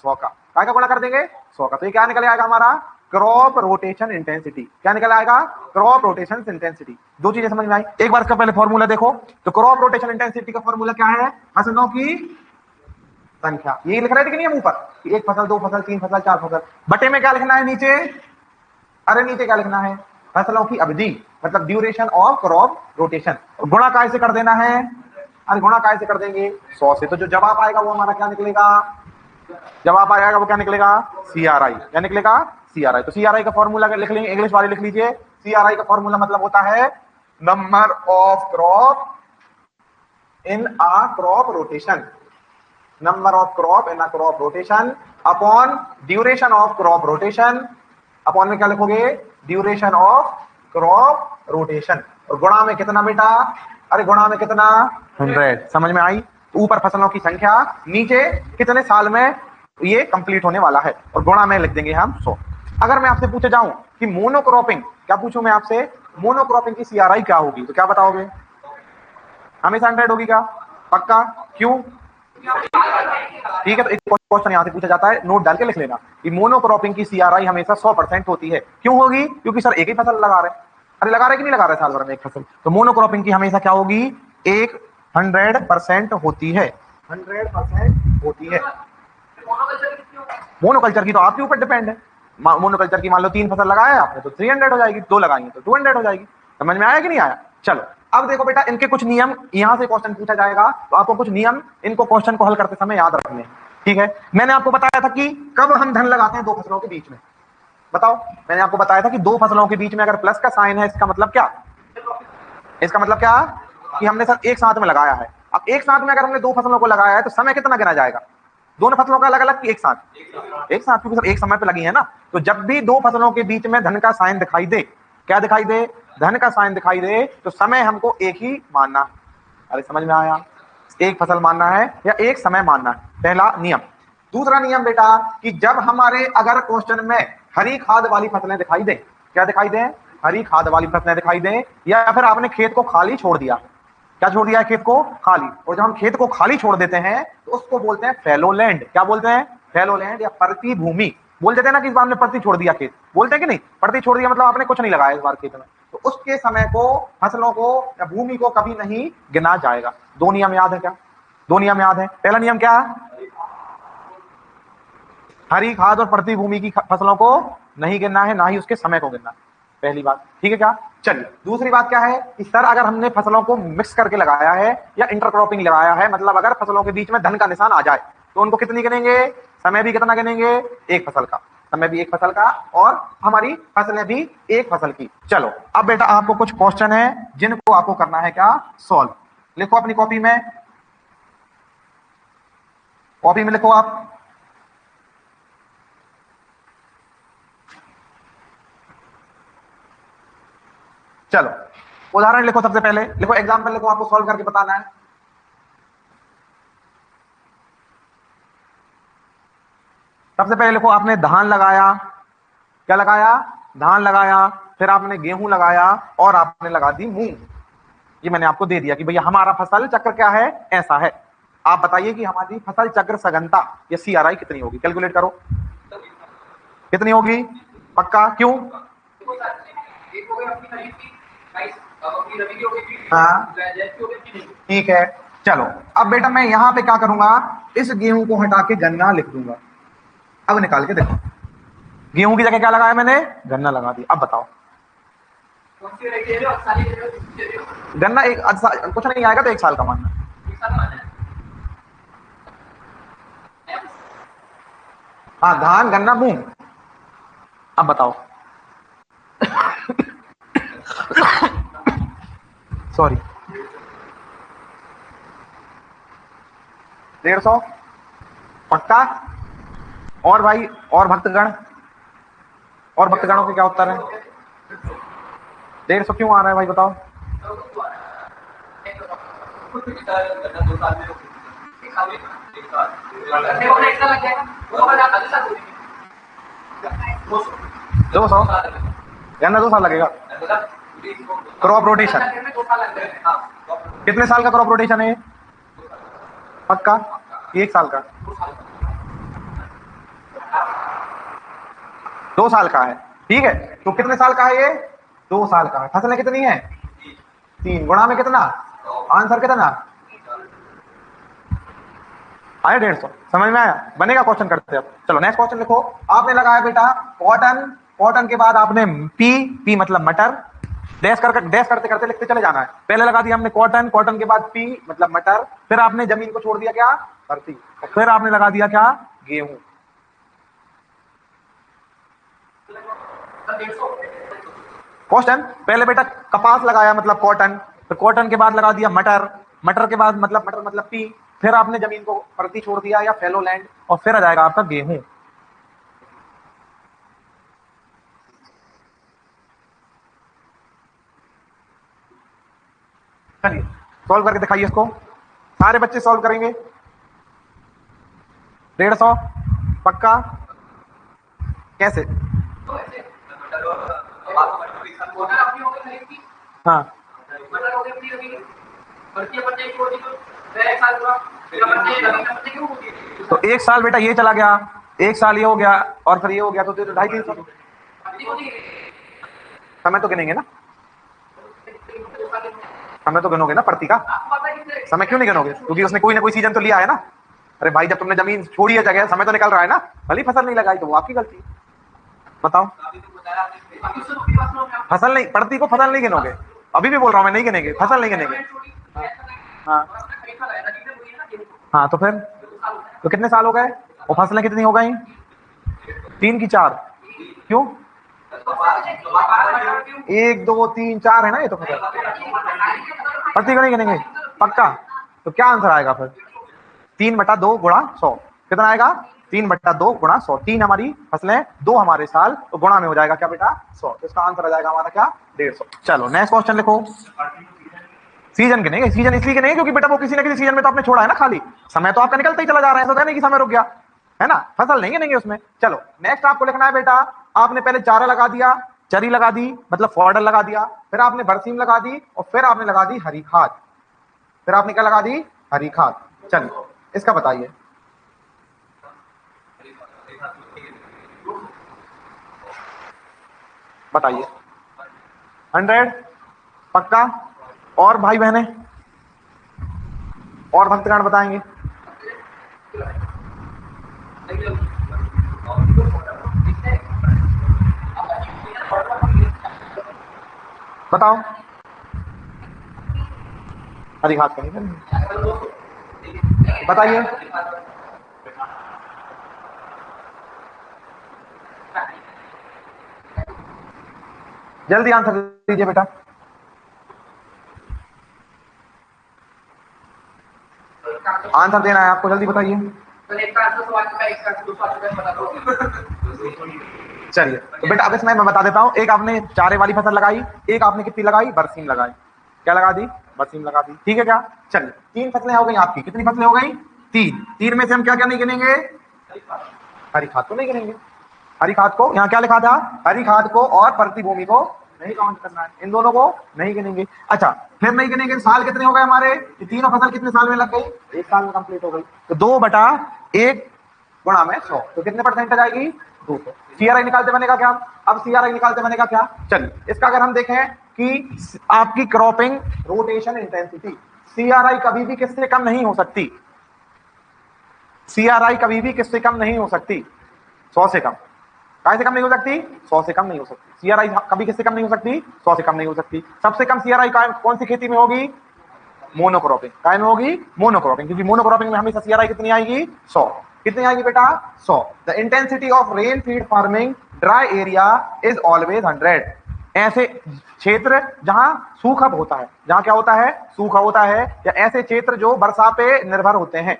100 का। काय का गुणा कर देंगे? 100 का। तो ये क्या निकल आएगा हमारा? Crop rotation intensity. क्या निकल आएगा? Crop rotation intensity. 2 चीजें समझ में आई। एक बार इसका पहले फॉर्मूला देखो। तो क्रॉप रोटेशन इंटेंसिटी का फॉर्मूला क्या है? फसलों की संख्या। ये लिख रहे थे कि नहीं हम ऊपर? एक फसल, 2 फसल, 3 फसल, 4 फसल। बटे में क्या लिखना है नीचे? अरे नीचे क्या लिखना है? फसलों की अवधि, मतलब ड्यूरेशन ऑफ क्रॉप रोटेशन। गुणा काय से कर देना है? अरे गुणा काय से कर देंगे? 100 से। तो जो जवाब आएगा वो हमारा क्या निकलेगा? जवाब आएगा वो क्या निकलेगा? CRI। क्या निकलेगा? CRI। तो CRI का फॉर्मूला लिख लेंगे। इंग्लिश वाले लिख लीजिए। CRI का फॉर्मूला मतलब होता है number of crop in a crop rotation. Number of crop in a crop rotation upon duration of crop rotation. Upon में क्या लिखोगे? Duration of crop rotation. और गुणा में कितना बेटा? अरे गुणा में कितना 100, समझ में आई। ऊपर फसलों की संख्या, नीचे कितने साल में ये कंप्लीट होने वाला है, और गुणा में लिख देंगे हम 100। अगर मैं आपसे पूछे जाऊं कि मोनोक्रॉपिंग, क्या पूछूं मैं आपसे, मोनोक्रॉपिंग की सीआरआई क्या होगी, तो क्या बताओगे? हमेशा 100 होगी क्या? पक्का? क्यों? ठीक है, तो एक क्वेश्चन यहां से पूछा जाता है, नोट डाल के लिख लेना कि मोनोक्रॉपिंग की सीआरआई हमेशा 100% होती है। क्यों होगी? क्योंकि सर एक ही फसल लगा रहे हैं। अरे लगा रहे कि नहीं लगा रहे साल भर में एक फसल, तो मोनोक्रॉपिंग की हमेशा क्या होगी? एक 100% होती है, 100% होती है। मोनोकल्चर की तो आपके ऊपर डिपेंड है। मोनोकल्चर की मान लो 3 फसल लगाया आपने तो 300 हो जाएगी, 2 लगाई तो 200 हो जाएगी। समझ में आया कि नहीं आया? चलो अब देखो बेटा, इनके कुछ नियम, यहां से क्वेश्चन पूछा जाएगा तो आपको कुछ नियम इनको क्वेश्चन को हल करते समय याद रखने हैं। ठीक है, मैंने आपको बताया था कि कब हम धन लगाते हैं दो फसलों के बीच में, बताओ। मैंने आपको बताया था कि दो फसलों के बीच में अगर प्लस का साइन है, इसका मतलब क्या? इसका मतलब क्या? कि हमने सर एक साथ में लगाया है। अब एक साथ में अगर हमने दो फसलों को लगाया है तो समय कितना गिना जाएगा? दोनों फसलों का अलग अलग कि एक साथ? एक साथ, क्योंकि सर एक समय पे लगी है ना। तो जब भी दो फसलों के बीच में धन का साइन दिखाई दे, क्या दिखाई दे? धन का साइन दिखाई दे, तो समय हमको एक ही मानना है। अरे समझ में आया? एक फसल मानना है या एक समय मानना है, पहला नियम। दूसरा नियम बेटा, कि जब हमारे अगर क्वेश्चन में हरी खाद वाली फसलें दिखाई दे, क्या दिखाई दे? हरी खाद वाली फसलें दिखाई दे, या फिर आपने खेत को खाली छोड़ दिया, क्या छोड़ दिया है? खेत को खाली। और जब हम खेत को खाली छोड़ देते हैं तो उसको बोलते हैं फैलो लैंड। क्या बोलते हैं? फैलो लैंड या परती भूमि। बोल देते हैं ना कि इस बार हमने परती छोड़ दिया खेत, बोलते हैं कि नहीं? परती छोड़ दिया मतलब आपने कुछ नहीं लगाया इस बार खेत में, तो उसके समय को, फसलों को या भूमि को कभी नहीं गिना जाएगा। दो नियम याद है क्या? दो नियम याद है। पहला नियम क्या? हरी खाद और प्रति भूमि की फसलों को नहीं गिनना है, ना ही उसके समय को गिनना है, पहली बात। ठीक है क्या? चलिए दूसरी बात क्या है कि सर अगर हमने फसलों को मिक्स करके लगाया है या इंटरक्रॉपिंग लगाया है, मतलब अगर फसलों के बीच में धन का निशान आ जाए तो उनको कितनी गिनेंगे? समय भी कितना गिनेंगे? एक फसल का। समय भी एक फसल का, और हमारी फसलें भी एक फसल की। चलो अब बेटा आपको कुछ क्वेश्चन है जिनको आपको करना है क्या? सॉल्व। लिखो अपनी कॉपी में, कॉपी में लिखो आप। चलो उदाहरण लिखो, सबसे पहले लिखो एग्जाम्पल, लिखो, आपको सॉल्व करके बताना है। सबसे पहले लिखो, आपने धान लगाया, क्या लगाया? धान लगाया, फिर आपने गेहूं लगाया, और आपने लगा दी मूंग। ये मैंने आपको दे दिया कि भैया हमारा फसल चक्र क्या है, ऐसा है। आप बताइए कि हमारी फसल चक्र सघनता या सीआरआई कितनी होगी, कैलकुलेट करो कितनी होगी। पक्का? क्यों? हाँ ठीक है। चलो अब बेटा मैं यहां पे क्या करूंगा, इस गेहूं को हटा के गन्ना लिख दूंगा। अब निकाल के देखो, गेहूं की जगह क्या लगाया मैंने? गन्ना लगा दिया। अब बताओ, गन्ना एक कुछ नहीं आएगा तो एक साल का मानना। हाँ, धान गन्ना मूंग। अब बताओ, सॉरी, 150। पक्का? और भाई, और भक्तगण, और भक्तगणों के क्या उत्तर है? 150 क्यों आ रहा है भाई, बताओ। दो सौ गन्ना 2 साल लगेगा। क्रॉप रोटेशन, कितने साल का क्रॉप रोटेशन है? पक्का? 1 साल का? 2 साल का है। ठीक है, तो कितने साल का है ये? 2 साल का है। फसलें कितनी है? 3, गुणा में कितना? आंसर कितना आया? 150। समझ में आया? बनेगा क्वेश्चन, करते हैं अब। चलो नेक्स्ट क्वेश्चन लिखो। आपने लगाया बेटा कॉटन, कॉटन के बाद आपने पी, पी मतलब मटर, डैश करते करते लिखते चले जाना है। पहले लगा दिया हमने कॉटन, कॉटन के बाद पी मतलब मटर, फिर आपने जमीन को छोड़ दिया क्या? धरती, और फिर आपने लगा दिया क्या? गेहूं। क्वेश्चन, पहले बेटा कपास लगाया मतलब कॉटन, फिर कॉटन के बाद लगा दिया मटर, मटर के बाद मटर मतलब पी, फिर आपने जमीन को परती छोड़ दिया या फैलो लैंड, और फिर आ जाएगा आपका गेहूं। चलिए सॉल्व करके दिखाइए इसको, सारे बच्चे सॉल्व करेंगे। 150 पक्का? कैसे? हाँ तो 1 साल बेटा ये चला गया, 1 साल ये हो गया और फिर ये हो गया, तो 250-300 समय तो गिनेंगे ना, समय तो गिनोगे ना प्रति का। समय क्यों नहीं गिनोगे? क्योंकि उसने कोई ना कोई सीजन तो लिया है ना। अरे भाई जब तुमने जमीन छोड़ी है जगह, समय तो निकल रहा है ना, भले फसल नहीं लगाई तो वो आपकी गलती। बताओ, फसल नहीं, प्रति को फसल नहीं गिनोगे, अभी भी बोल रहा हूं मैं, नहीं गिनेंगे, फसल नहीं गिनेंगे। हाँ हाँ तो फिर तो कितने साल हो गए और फसलें कितनी हो गई? 3 की 4, क्यों? 1 2 3 4 है ना, ये तो फसल प्रति को नहीं गिनेंगे पक्का। तो क्या आंसर आएगा फिर? 3/2 गुणा 100 कितना आएगा? 3/2 गुणा 100, 3 हमारी फसलें, 2 हमारे साल, तो गुणा में हो जाएगा क्या बेटा? 100। तो इसका आंसर आ जाएगा हमारा क्या? 150। चलो नेक्स्ट क्वेश्चन लिखो। सीजन गिनेंगे, सीजन इसलिए गिनेंगे क्योंकि बेटा वो किसी ना किसी सीजन में तो आपने छोड़ा है ना खाली, समय तो आपका निकलता ही चला जा रहा है, तो है नहीं कि समय रुक गया है ना, फसल नहीं गिनेंगे उसमें। चलो नेक्स्ट आपको लिखना है बेटा, आपने पहले चारा लगा दिया, चरी लगा दी, मतलब फॉर्डर लगा दिया, फिर आपने बरसीम लगा दी और फिर आपने लगा दी हरी खाद, फिर आपने क्या लगा दी? हरी खाद। चलिए इसका बताइए। बताइए 100 पक्का? और भाई बहने और भक्तगण बताएंगे? बताओ। हरी खाद कहीं बताइए। जल्दी आंसर दीजिए बेटा। आंसर देना है आपको, जल्दी बताइए। चलिए तो बेटा अब इसमें मैं बता देता हूं, एक आपने चारे वाली फसल लगाई, एक आपने कितनी लगाई? बरसीम लगाई। क्या लगा दी? बरसीम लगा दी, ठीक है क्या? चलिए 3 फसलें हो गई आपकी, कितनी फसलें हो गई? 3। 3 में से हम क्या क्या नहीं गिनेंगे? हरी खाद को नहीं गिनेंगे। हरी खाद को यहाँ क्या लिखा था? हरी खाद को और प्रति भूमि को नहीं काउंट करना है, इन दोनों को नहीं गिनेंगे। अच्छा फिर नहीं गिनेंगे, साल कितने हो गए हमारे? तीनों फसल कितने साल में लग गई? 1 साल में कंप्लीट हो गई। तो 2/1 गुणा में 100, तो कितने परसेंटेज आएगी? 200। सीआरआई निकालते बनेगा क्या? अब सीआरआई निकालते बनेगा क्या? चलिए इसका अगर हम देखें कि आपकी क्रॉपिंग रोटेशन इंटेंसिटी, सीआरआई कभी भी किससे कम नहीं हो सकती, सीआरआई कभी भी किससे कम नहीं हो सकती? 100 से कम। काय से कम नहीं हो सकती? 100 से कम नहीं हो सकती। सीआरआई कभी किससे कम नहीं हो सकती? 100 से कम नहीं हो सकती। सबसे कम सीआरआई कौन सी खेती में होगी? मोनोक्रॉपिंग। काय में होगी? मोनोक्रॉपिंग, क्योंकि मोनोक्रॉपिंग में हमेशा सीआरआई कितनी आएगी? 100। कितनी आएगी बेटा? 100। The intensity of rain feed farming dry area is always 100। ऐसे क्षेत्र जहां सूखा होता है, जहां क्या होता है? सूखा होता है, या ऐसे क्षेत्र जो वर्षा पे निर्भर होते हैं।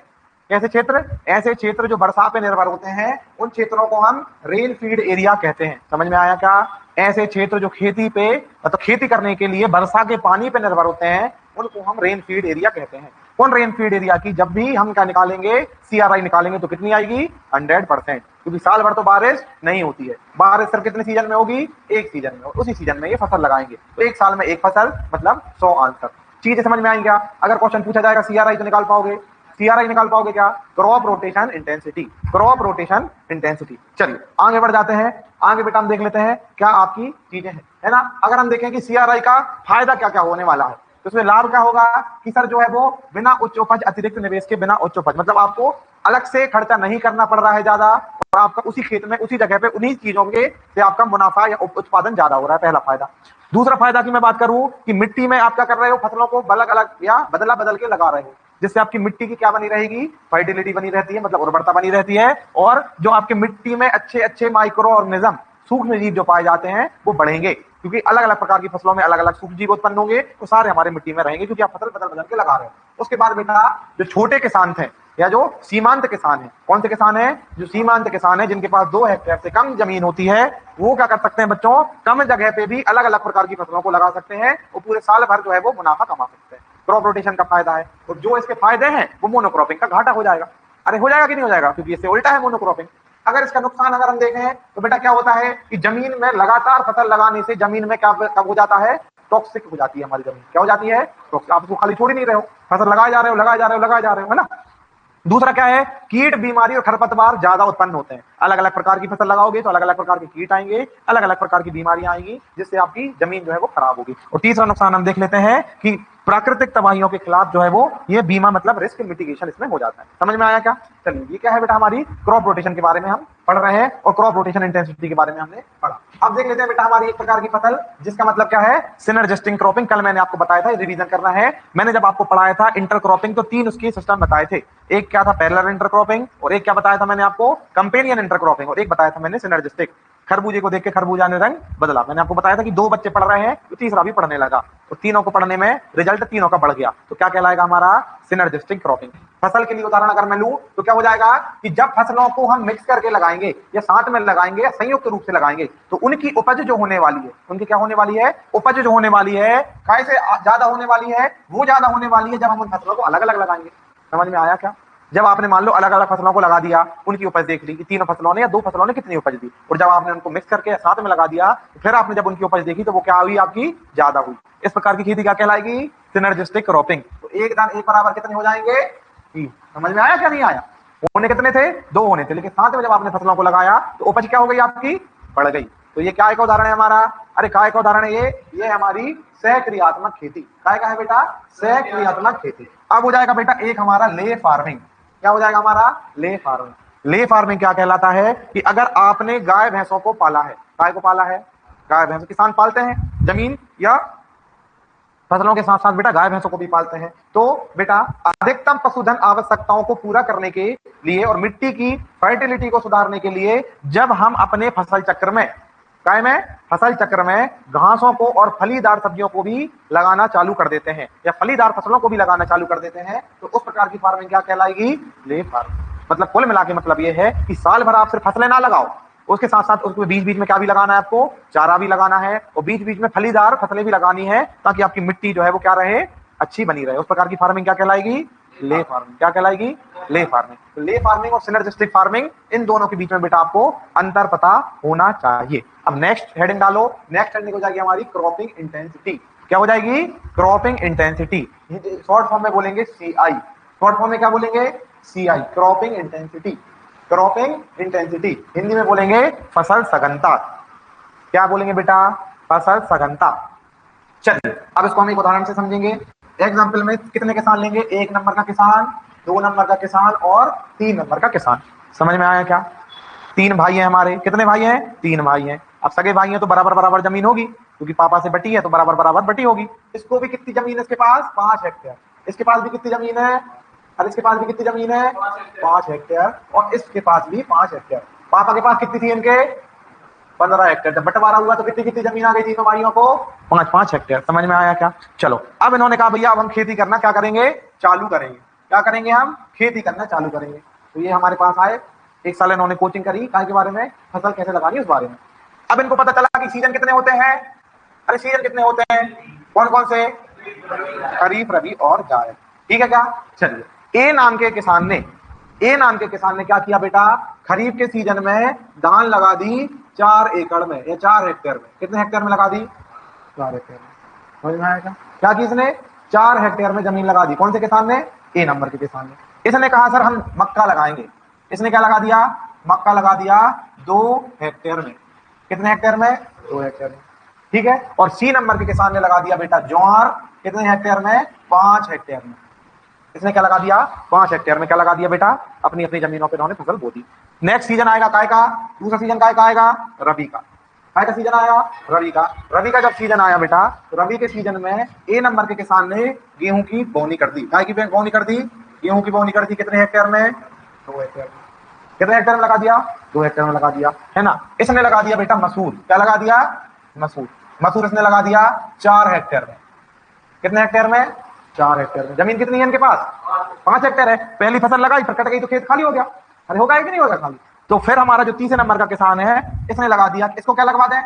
ऐसे क्षेत्र? ऐसे क्षेत्र जो वर्षा पे निर्भर होते हैं, उन क्षेत्रों को हम रेन फीड एरिया कहते हैं। समझ में आया क्या? ऐसे क्षेत्र जो खेती पे मतलब खेती करने के लिए वर्षा के पानी पे निर्भर होते हैं, उनको हम रेन फीड एरिया कहते हैं। कौन रेन फीड एरिया की जब भी हम क्या निकालेंगे? सीआरआई निकालेंगे, तो कितनी आएगी? 100%, क्योंकि साल भर तो बारिश नहीं होती है। बारिश सिर्फ कितने सीजन में होगी? एक सीजन में, और उसी सीजन में ये फसल लगाएंगे, तो एक साल में एक फसल, मतलब 100 आंसर। चीजें समझ में आएंगे क्या? अगर क्वेश्चन पूछा जाएगा सीआरआई तो निकाल पाओगे? सीआरआई निकाल पाओगे क्या? Crop rotation intensity, crop rotation intensity. चलिए आगे बढ़ जाते हैं। आगे बेटा हम देख लेते हैं क्या आपकी चीजें हैं, है ना। अगर हम देखें कि सीआरआई का फायदा क्या क्या होने वाला है, तो इसमें लाभ क्या होगा कि सर जो है वो बिना उच्च उपज, अतिरिक्त निवेश के बिना उच्च उपज, मतलब आपको अलग से खर्चा नहीं करना पड़ रहा है ज्यादा, और आपका उसी खेत में उसी जगह पे उन्हीं चीजों के से आपका मुनाफा या उत्पादन ज्यादा हो रहा है, पहला फायदा। दूसरा फायदा की मैं बात करूं कि मिट्टी में आप क्या कर रहे हो? फसलों को अलग अलग या बदला बदल के लगा रहे हो, जिससे आपकी मिट्टी की क्या बनी रहेगी? फर्टिलिटी बनी रहती है, मतलब उर्वरता बनी रहती है, और जो आपके मिट्टी में अच्छे अच्छे माइक्रो ऑर्गेनिज्म, सूक्ष्म जीव जो पाए जाते हैं, वो बढ़ेंगे, क्योंकि अलग अलग प्रकार की फसलों में अलग अलग सूक्ष्म जीव उत्पन्न होंगे, तो सारे हमारे मिट्टी में रहेंगे, क्योंकि आप फसल बदल बदल के लगा रहे हो। उसके बाद बेटा जो छोटे किसान थे या जो सीमांत किसान है, कौन से किसान है? जो सीमांत किसान है, जिनके पास 2 हेक्टेयर से कम जमीन होती है, वो क्या कर सकते हैं बच्चों? कम जगह पे भी अलग अलग प्रकार की फसलों को लगा सकते हैं, और पूरे साल भर जो है वो मुनाफा कमा सकते हैं। क्रॉप रोटेशन का फायदा है, तो जो इसके फायदे हैं वो मोनोक्रॉपिंग का घाटा हो जाएगा। अरे हो जाएगा कि नहीं हो जाएगा, क्योंकि इससे उल्टा है मोनोक्रॉपिंग। अगर इसका नुकसान अगर हम देखें तो बेटा क्या होता है कि जमीन में लगातार फसल लगाने से जमीन में क्या कब हो जाता है, टॉक्सिक हो जाती है हमारी जमीन। क्या हो जाती है, तो आप उसको खाली छोड़ ही नहीं रहे हो, फसल लगाए जा रहे हो, लगाए जा रहे हो, लगाए जा रहे हो, है ना। दूसरा क्या है, कीट बीमारी और खरपतवार ज्यादा उत्पन्न होते हैं। अलग अलग प्रकार की फसल लगाओगे तो अलग अलग प्रकार के कीट आएंगे, अलग अलग प्रकार की बीमारियां आएंगी, जिससे आपकी जमीन जो है वो खराब होगी। और तीसरा नुकसान हम देख लेते हैं कि प्राकृतिक तबाहियों के खिलाफ जो है वो ये बीमा मतलब रिस्क मिटिगेशन इसमें हो जाता है। समझ में आया क्या? चलिए, ये क्या है बेटा, हमारी क्रॉप रोटेशन के बारे में हम पढ़ रहे हैं और क्रॉप रोटेशन इंटेंसिटी के बारे में हमने पढ़ा। अब देख लेते हैं बेटा हमारी एक प्रकार की फसल जिसका मतलब क्या है, सिनर्जिस्टिक क्रॉपिंग। कल मैंने आपको बताया था, रिवीजन करना है। मैंने जब आपको पढ़ाया था इंटरक्रॉपिंग तो 3 उसके सिस्टम बताए थे। एक क्या था, पैरेलल इंटरक्रॉपिंग, और एक क्या बताया था मैंने आपको, कंपेनियन इंटरक्रॉपिंग, और एक बताया था मैंने सिनर्जिस्टिक। खरबूजे को देख के खरबूजा ने रंग बदला। मैंने आपको बताया था कि 2 बच्चे पढ़ रहे हैं तो तीसरा भी पढ़ने लगा, तो तीनों को पढ़ने में रिजल्ट तीनों का बढ़ गया। तो क्या कहलाएगा हमारा, सिनर्जिस्टिक क्रॉपिंग। फसल के लिए उदाहरण अगर मैं लूं तो क्या हो जाएगा कि जब फसलों को हम मिक्स करके लगाएंगे या साथ में लगाएंगे या संयुक्त रूप से लगाएंगे तो उनकी उपज जो होने वाली है, उनकी क्या होने वाली है, उपज जो होने वाली है, कैसे ज्यादा होने वाली है, वो ज्यादा होने वाली है जब हम उन फसलों को अलग अलग लगाएंगे। समझ में आया क्या? जब आपने मान लो अलग अलग फसलों को लगा दिया, उनकी उपज देख ली कि 3 फसलों ने या 2 फसलों ने कितनी उपज दी, और जब आपने उनको मिक्स करके साथ में लगा दिया तो फिर आपने जब उनकी उपज देखी तो वो क्या हुई, आपकी ज्यादा हुई। इस प्रकार की खेती क्या कहलाएगी, सिनर्जिस्टिक क्रॉपिंग। तो एक दान एक बराबर कितने हो जाएंगे, 3। समझ में आया क्या नहीं आया? होने कितने थे, 2 होने थे, लेकिन साथ में जब आपने फसलों को लगाया तो उपज क्या हो गई, आपकी बढ़ गई। तो ये क्या एक उदाहरण है हमारा, अरे काय का उदाहरण है ये हमारी सहक्रियात्मक खेती। काय का है बेटा, सहक्रियात्मक खेती। अब हो जाएगा बेटा एक हमारा ले फार्मिंग। क्या हो जाएगा हमारा, ले फार्मिंग। ले फार्मिंग क्या कहलाता है कि अगर आपने गाय भैंसों को पाला है, गाय को पाला है, गाय भैंस किसान पालते हैं, जमीन या फसलों के साथ साथ बेटा गाय भैंसों को भी पालते हैं। तो बेटा अधिकतम पशुधन आवश्यकताओं को पूरा करने के लिए और मिट्टी की फर्टिलिटी को सुधारने के लिए जब हम अपने फसल चक्र में, काय में, फसल चक्र में घासों को और फलीदार सब्जियों को भी लगाना चालू कर देते हैं या फलीदार फसलों को भी लगाना चालू कर देते हैं, तो उस प्रकार की फार्मिंग क्या कहलाएगी, ले फार्मिंग। मतलब कुल मिला के मतलब ये है कि साल भर आप सिर्फ फसलें ना लगाओ, उसके साथ साथ उसके बीच बीच में क्या भी लगाना है, आपको चारा भी लगाना है और बीच बीच में फलीदार फसलें भी लगानी है, ताकि आपकी मिट्टी जो है वो क्या रहे, अच्छी बनी रहे। उस प्रकार की फार्मिंग क्या कहलाएगी, ले फार्मिंग। क्या कहलाएगी, ले फार्मिंग। तो ले फार्मिंग और सिनर्जिस्टिक फार्मिंग, इन दोनों के बीच में बेटा आपको अंतर पता होना चाहिए। अब नेक्स्ट हेडिंग डालो। नेक्स्ट हेडिंग हो जाएगी हमारी क्रॉपिंग इंटेंसिटी। क्या हो जाएगी, क्रॉपिंग इंटेंसिटी। शॉर्ट फॉर्म में बोलेंगे CI। शॉर्ट फॉर्म में क्या बोलेंगे, CI, cropping intensity. Cropping intensity Hindi में बोलेंगे फसल सघनता। क्या बोलेंगे बेटा, फसल सघनता। चलिए अब इसको हम एक उदाहरण से समझेंगे। एग्जाम्पल में कितने किसान लेंगे, 1 नंबर का किसान, 2 नंबर का किसान और 3 नंबर का किसान। समझ में आया क्या? 3 भाई हैं हमारे, कितने भाई हैं, 3 भाई हैं। अब सगे भाई हैं तो बराबर बराबर जमीन होगी, क्योंकि पापा से बटी है तो बराबर बराबर बटी होगी। इसको भी कितनी जमीन है, इसके पास 5 हेक्टेयर, इसके पास भी कितनी जमीन है, और इसके पास भी कितनी जमीन है, 5 हेक्टेयर, और इसके पास भी 5 हेक्टेयर। पापा के पास कितनी थी, इनके 15 हेक्टेयर। जब बंटवारा हुआ तो कितनी कितनी जमीन आ गई तीनों भाइयों को, 5-5 हेक्टेयर। समझ में आया क्या? चलो अब इन्होंने कहा भैया अब हम खेती करना क्या करेंगे, चालू करेंगे। क्या करेंगे, हम खेती करना चालू करेंगे। तो ये हमारे पास आए, 1 साल इन्होंने कोचिंग करी काय के बारे में, फसल कैसे लगानी उस बारे में। अब इनको पता चला कि सीजन कितने होते हैं, अरे सीजन कितने होते हैं, कौन कौन से, खरीफ, रबी और जायद। ठीक है क्या? चलिए ए नाम के किसान ने क्या किया बेटा, खरीफ के सीजन में धान लगा दी 4 एकड़ में या 4 हेक्टेयर में। कितने हेक्टेयर में लगा दी, 4 हेक्टेयर में। समझ में आएगा क्या कि इसने 4 हेक्टेयर में जमीन लगा दी। कौन से किसान ने, ए नंबर के किसान ने। इसने कहा सर हम मक्का लगाएंगे। इसने क्या लगा दिया, मक्का लगा दिया 2 हेक्टेयर में। कितने हेक्टेयर में, 2 हेक्टेयर में। ठीक है। और सी नंबर के किसान ने लगा दिया बेटा ज्वार, कितने हेक्टेयर में, 5 हेक्टेयर में। इसने क्या लगा दिया, 5 हेक्टेयर में क्या लगा दिया बेटा, अपनी अपनी जमीनों पे उन्होंने फसल बो दी। नेक्स्ट सीजन आएगा काय का, दूसरा सीजन काय का आएगा, रबी का। काय का सीजन आया, रबी का। रबी का जब सीजन आया बेटा, तो रबी के सीजन में ए नंबर के किसान ने गेहूं की बोनी कर दी। काय की बोनी कर दी, गेहूं की बोनी कर दी। कितने हेक्टेयर में, 2 हेक्टेयर में। कितने हेक्टेयर में लगा दिया, 2 हेक्टेयर में लगा दिया, है ना। इसने लगा दिया बेटा मसूर। क्या लगा दिया, मसूर। मसूर इसने लगा दिया 4 हेक्टेयर में। कितने हेक्टेयर में, 4 हेक्टेयर में। जमीन कितनी है इनके पास, 5 हेक्टेयर है। पहली फसल लगाई फिर कट गई तो खेत खाली हो गया। अरे होगा कि नहीं होगा खाली। तो फिर हमारा जो तीसरे नंबर का किसान है, इसने लगा दिया, इसको क्या लगवा दें,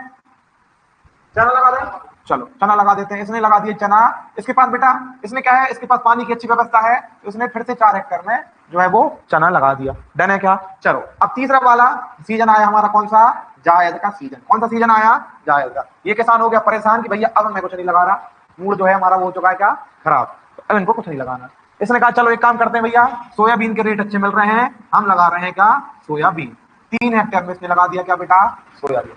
चना लगा दें। चलो चना लगा देते हैं। इसने लगा दिया चना। इसके पास बेटा इसने क्या है, इसके पास पानी की अच्छी व्यवस्था है, तो इसने फिर से 4 हेक्टेयर में जो है वो चना लगा दिया। डन है क्या? चलो अब तीसरा वाला सीजन आया हमारा, कौन सा? जायद का सीजन। कौन सा सीजन आया? जायद का। ये किसान हो गया परेशान कि भैया अब मैं कुछ नहीं लगा रहा, मूड जो है हमारा वो हो चुका है क्या? खराब। तो अब इनको कुछ नहीं लगाना। इसने कहा चलो एक काम करते हैं भैया, सोयाबीन के रेट अच्छे मिल रहे हैं, हम लगा रहे हैं क्या? सोयाबीन। 3 हेक्टेयर में इसने लगा दिया क्या बेटा? सोयाबीन।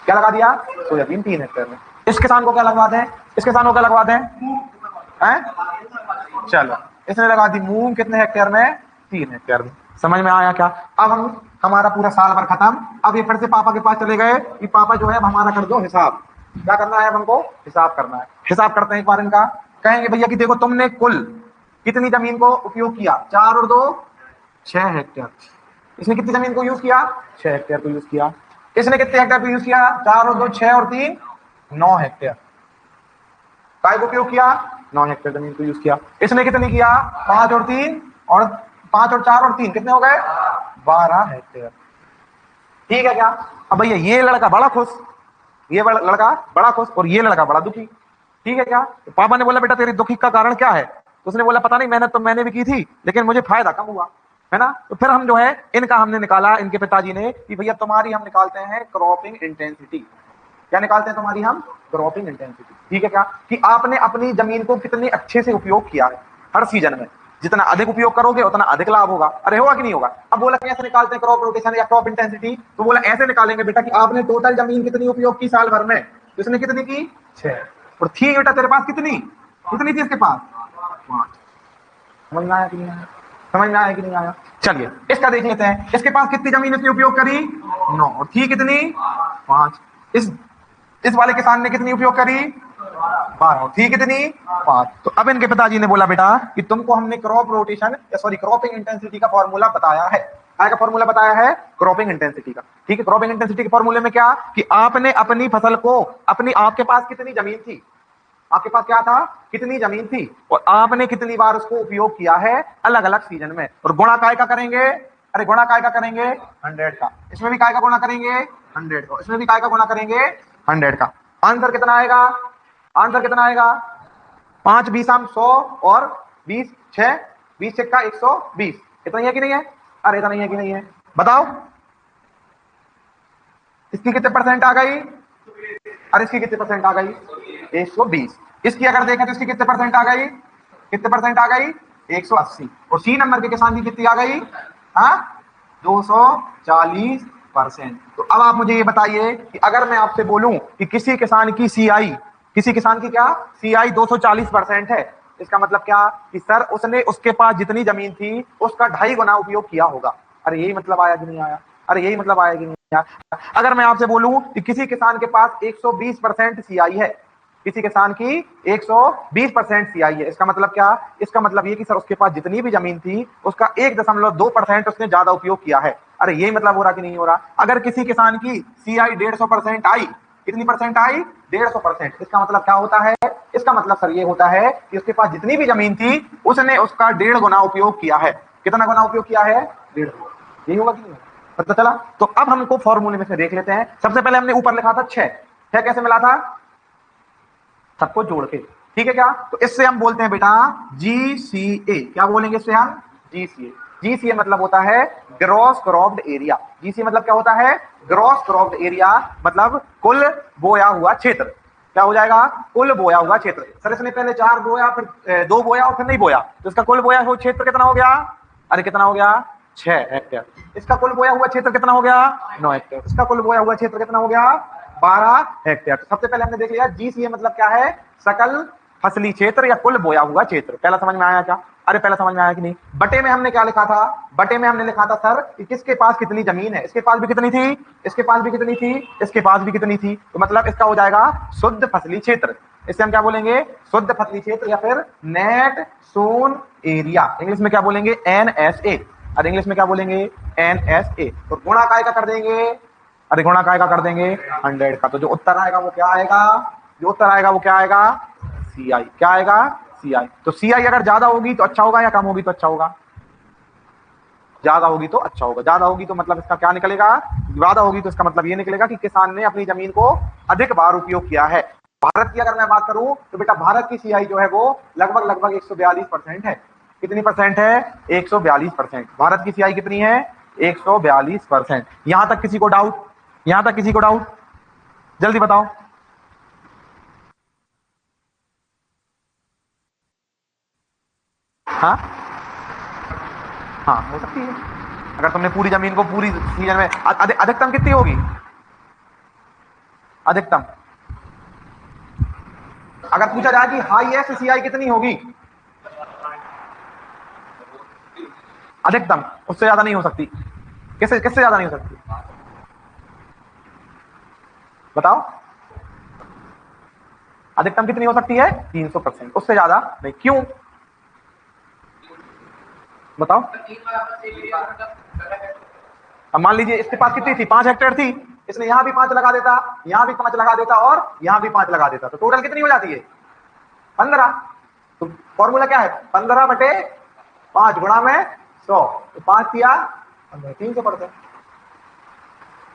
क्या लगा दिया? सोयाबीन 3 हेक्टेयर में। इस किसान को क्या लगवा दें? इस किसान को क्या लगवा दें? चलो इसने लगा दी मूंग। कितने हेक्टेयर में? 3 हेक्टेयर में। समझ में आया क्या? अब हम हमारा पूरा साल भर खत्म। अब ये फिर से पापा के पास चले गए कि पापा जो है अब हमारा कर दो हिसाब। क्या करना है? अब हमको हिसाब करना है। हिसाब करते हैं एक बार इनका। कहेंगे भैया कि देखो तुमने कुल कितनी जमीन को उपयोग किया? 4 और 2 6 हेक्टेयर। इसने कितनी जमीन को यूज किया? 6 हेक्टेयर को यूज किया। इसने कितने हेक्टेयर को यूज किया? 4 और 2 6 और 3 9 हेक्टेयर। काय को उपयोग किया? 9 हेक्टेयर जमीन को यूज किया। इसने कितनी किया? 5 और 3 और 5 और 4 और 3 कितने हो गए? 12 हेक्टेयर। ठीक है क्या? अब भैया ये लड़का बड़ा खुश, ये लड़का बड़ा खुश और ये लड़का बड़ा दुखी। ठीक है क्या? तो पापा ने बोला बेटा तेरी दुखी का कारण क्या है? तो उसने बोला पता नहीं, मेहनत तो मैंने भी की थी लेकिन मुझे फायदा कम हुआ, है ना। तो फिर हम जो है इनका हमने निकाला, इनके पिताजी ने, कि भैया तुम्हारी हम निकालते हैं क्रॉपिंग इंटेंसिटी। क्या निकालते हैं तुम्हारी हम? Cropping intensity. ठीक है क्या? कि आपने अपनी जमीन को कितने अच्छे से उपयोग किया है हर सीजन में। जितना अधिक उपयोग करोगे उतना अधिक लाभ होगा। अरे होगा कि नहीं होगा? अब बोला कैसे निकालते हैं क्रॉप रोटेशन या क्रॉप इंटेंसिटी? तो बोला ऐसे निकालेंगे बेटा कि आपने टोटल जमीन कितनी उपयोग की साल भर में? इसने कितनी की? 6। और थी बेटा तेरे पास कितनी? कितनी थी इसके पास? 5। समझ में आया कि नहीं आया? समझ में आया कि नहीं आया? चलिए इसका देख लेते हैं। इसके पास कितनी जमीन इसने उपयोग करी? 9। और थी कितनी? 5। इस वाले किसान ने कितनी उपयोग करी? 12। थी कितनी? 5। तो अब इनके पिताजी ने बोला बेटा कि तुमको हमने crop rotation sorry cropping intensity का फॉर्मूला बताया है। क्या का फॉर्मूला बताया है? क्रॉपिंग इंटेंसिटी का। ठीक है, क्रॉपिंग इंटेंसिटी के फॉर्मूले में क्या कि आपने अपनी फसल को आपके पास कितनी जमीन थी, आपके पास क्या था, कितनी जमीन थी, और आपने कितनी बार उसको उपयोग किया है अलग अलग सीजन में, और गुणा काय का करेंगे? अरे गुणा काय का करेंगे? 100 का। इसमें भी काय का गुणा करेंगे? 100 का। इसमें भी काय का गुणा करेंगे? 100 का। आंसर कितना आएगा? आंसर कितना आएगा? 5 20 100 और 20 6 20 6 का 120। इतना ही है कि नहीं है? अरे इतना ही है कि नहीं है? बताओ इसकी कितने परसेंट आ गई? अरे इसकी कितने परसेंट आ गई? 120। इसकी अगर देखें तो इसकी कितने परसेंट आ गई? कितने परसेंट आ गई? 180। और सी नंबर के किसान की कितनी आ गई? हाँ 240%। तो अब आप मुझे ये बताइए कि अगर मैं आपसे बोलूं कि किसी किसान की सीआई, किसी किसान की क्या सीआई 240% है, इसका मतलब क्या कि सर उसने उसके पास जितनी जमीन थी उसका 2.5 गुना उपयोग किया होगा। अरे यही मतलब आया कि नहीं आया? अरे यही मतलब आया कि नहीं आया? अगर मैं आपसे बोलूं कि किसी किसान के पास 120% सीआई है, किसी किसान की 120% सीआई है, इसका मतलब क्या? इसका मतलब ये कि सर उसके पास जितनी भी जमीन थी उसका 1.2% उसने ज्यादा उपयोग किया है। अरे यही मतलब हो रहा कि नहीं हो रहा? अगर किसी किसान की सीआई 150% आई, कितनी परसेंट आई? 150%। इसका मतलब क्या होता है? इसका मतलब सर ये होता है कि उसके पास जितनी भी जमीन थी उसने उसका 1.5 गुना उपयोग किया है। कितना गुना उपयोग किया है? 1.5 गुना। यही होगा कि नहीं? पता चला? तो अब हमको फॉर्मूले में से देख लेते हैं। सबसे पहले हमने ऊपर लिखा था 6। 6 कैसे मिला था? सबको जोड़ के। ठीक है क्या? तो इससे हम बोलते हैं बेटा जीसीए। क्या बोलेंगे इससे हम? जीसीए। जीसीए मतलब होता है ग्रॉस क्रॉप्ड एरिया। जीसीए मतलब क्या होता है? ग्रॉस क्रॉप्ड एरिया, मतलब कुल बोया हुआ क्षेत्र। क्या हो जाएगा? कुल बोया हुआ क्षेत्र। सर इसने पहले 4 बोया, फिर 2 बोया और फिर नहीं बोया, तो इसका कुल बोया हुआ क्षेत्र कितना हो गया? अरे कितना हो गया? 6 हेक्टेयर। इसका कुल बोया हुआ क्षेत्र कितना हो गया? 9 हेक्टेयर। इसका कुल बोया हुआ क्षेत्र कितना हो गया? 12 हेक्टेयर। तो सबसे पहले हमने देख लिया जीसीए मतलब क्या है? सकल फसली क्षेत्र या कुल बोया हुआ क्षेत्र। पहला समझ में आया क्या? अरे पहला समझ में आया कि नहीं? बटे में हमने क्या लिखा था? बटे में हमने लिखा था सर कि किसके पास कितनी जमीन है। इसके पास भी कितनी थी, इसके पास भी कितनी थी, इसके पास भी कितनी थी, तो मतलब इसका हो जाएगा शुद्ध फसली क्षेत्र। इससे हम क्या बोलेंगे? शुद्ध फसली क्षेत्र या फिर नेट सोन एरिया। इंग्लिश में क्या बोलेंगे? एनएसए। और इंग्लिश में क्या बोलेंगे? एनएसए। तो गुणा काय का कर देंगे? अरे गुणा काय का कर देंगे? 100 का। तो जो उत्तर आएगा वो क्या आएगा? जो उत्तर आएगा वो क्या आएगा? सीआई। क्या आएगा? सीआई। तो सीआई अगर ज्यादा होगी तो अच्छा होगा या कम होगी तो अच्छा होगा? ज्यादा होगी तो अच्छा होगा। ज्यादा होगी तो मतलब इसका क्या निकलेगा? ज्यादा होगी तो इसका मतलब ये निकलेगा कि किसान ने अपनी जमीन को अधिक बार उपयोग किया है। भारत की अगर मैं बात करूं तो बेटा भारत की सीआई जो है वो लगभग लगभग 142% है। कितनी परसेंट है? 142%। भारत की सीआई कितनी है? 142%। यहां तक किसी को डाउट? यहां तक किसी को डाउट? जल्दी बताओ। हाँ हाँ, हो सकती है। अगर तुमने पूरी जमीन को पूरी सीजन में अधिकतम कितनी होगी? अधिकतम अगर पूछा जाए कि हाईएस्ट सीआई कितनी होगी, अधिकतम उससे ज्यादा नहीं हो सकती। किससे किससे ज्यादा नहीं हो सकती? बताओ। अधिकतम कितनी हो सकती है? 300%, उससे ज्यादा नहीं। क्यों? बताओ। अब मान लीजिए इसके पास कितनी थी? 5 हेक्टेयर थी। इसने यहां भी 5 लगा देता, यहां भी 5 लगा देता और यहां भी 5 लगा देता, तो टोटल कितनी हो जाती है? 15। तो फॉर्मूला क्या है? 15/5 गुणा में 100, तो 5 किया 300%।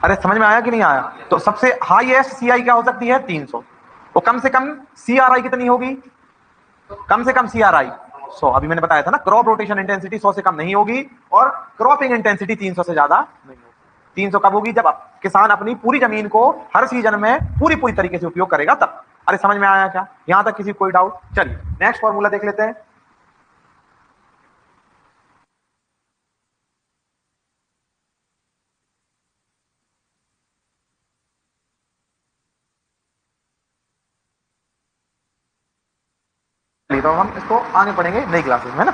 अरे समझ में आया कि नहीं आया? तो सबसे हाईएस्ट सीआई क्या हो सकती है? 300। तो कम से कम सीआरआई कितनी होगी? कम से कम सीआरआई 100। अभी मैंने बताया था ना, क्रॉप रोटेशन इंटेंसिटी 100 से कम नहीं होगी और क्रॉपिंग इंटेंसिटी 300 से ज्यादा नहीं होगी। 300 कब होगी? जब किसान अपनी पूरी जमीन को हर सीजन में पूरी पूरी तरीके से उपयोग करेगा तब। अरे समझ में आया क्या? यहां तक किसी कोई डाउट? चलिए नेक्स्ट फॉर्मूला देख लेते हैं। तो हम इसको आगे पढ़ेंगे नई क्लासेस में ना।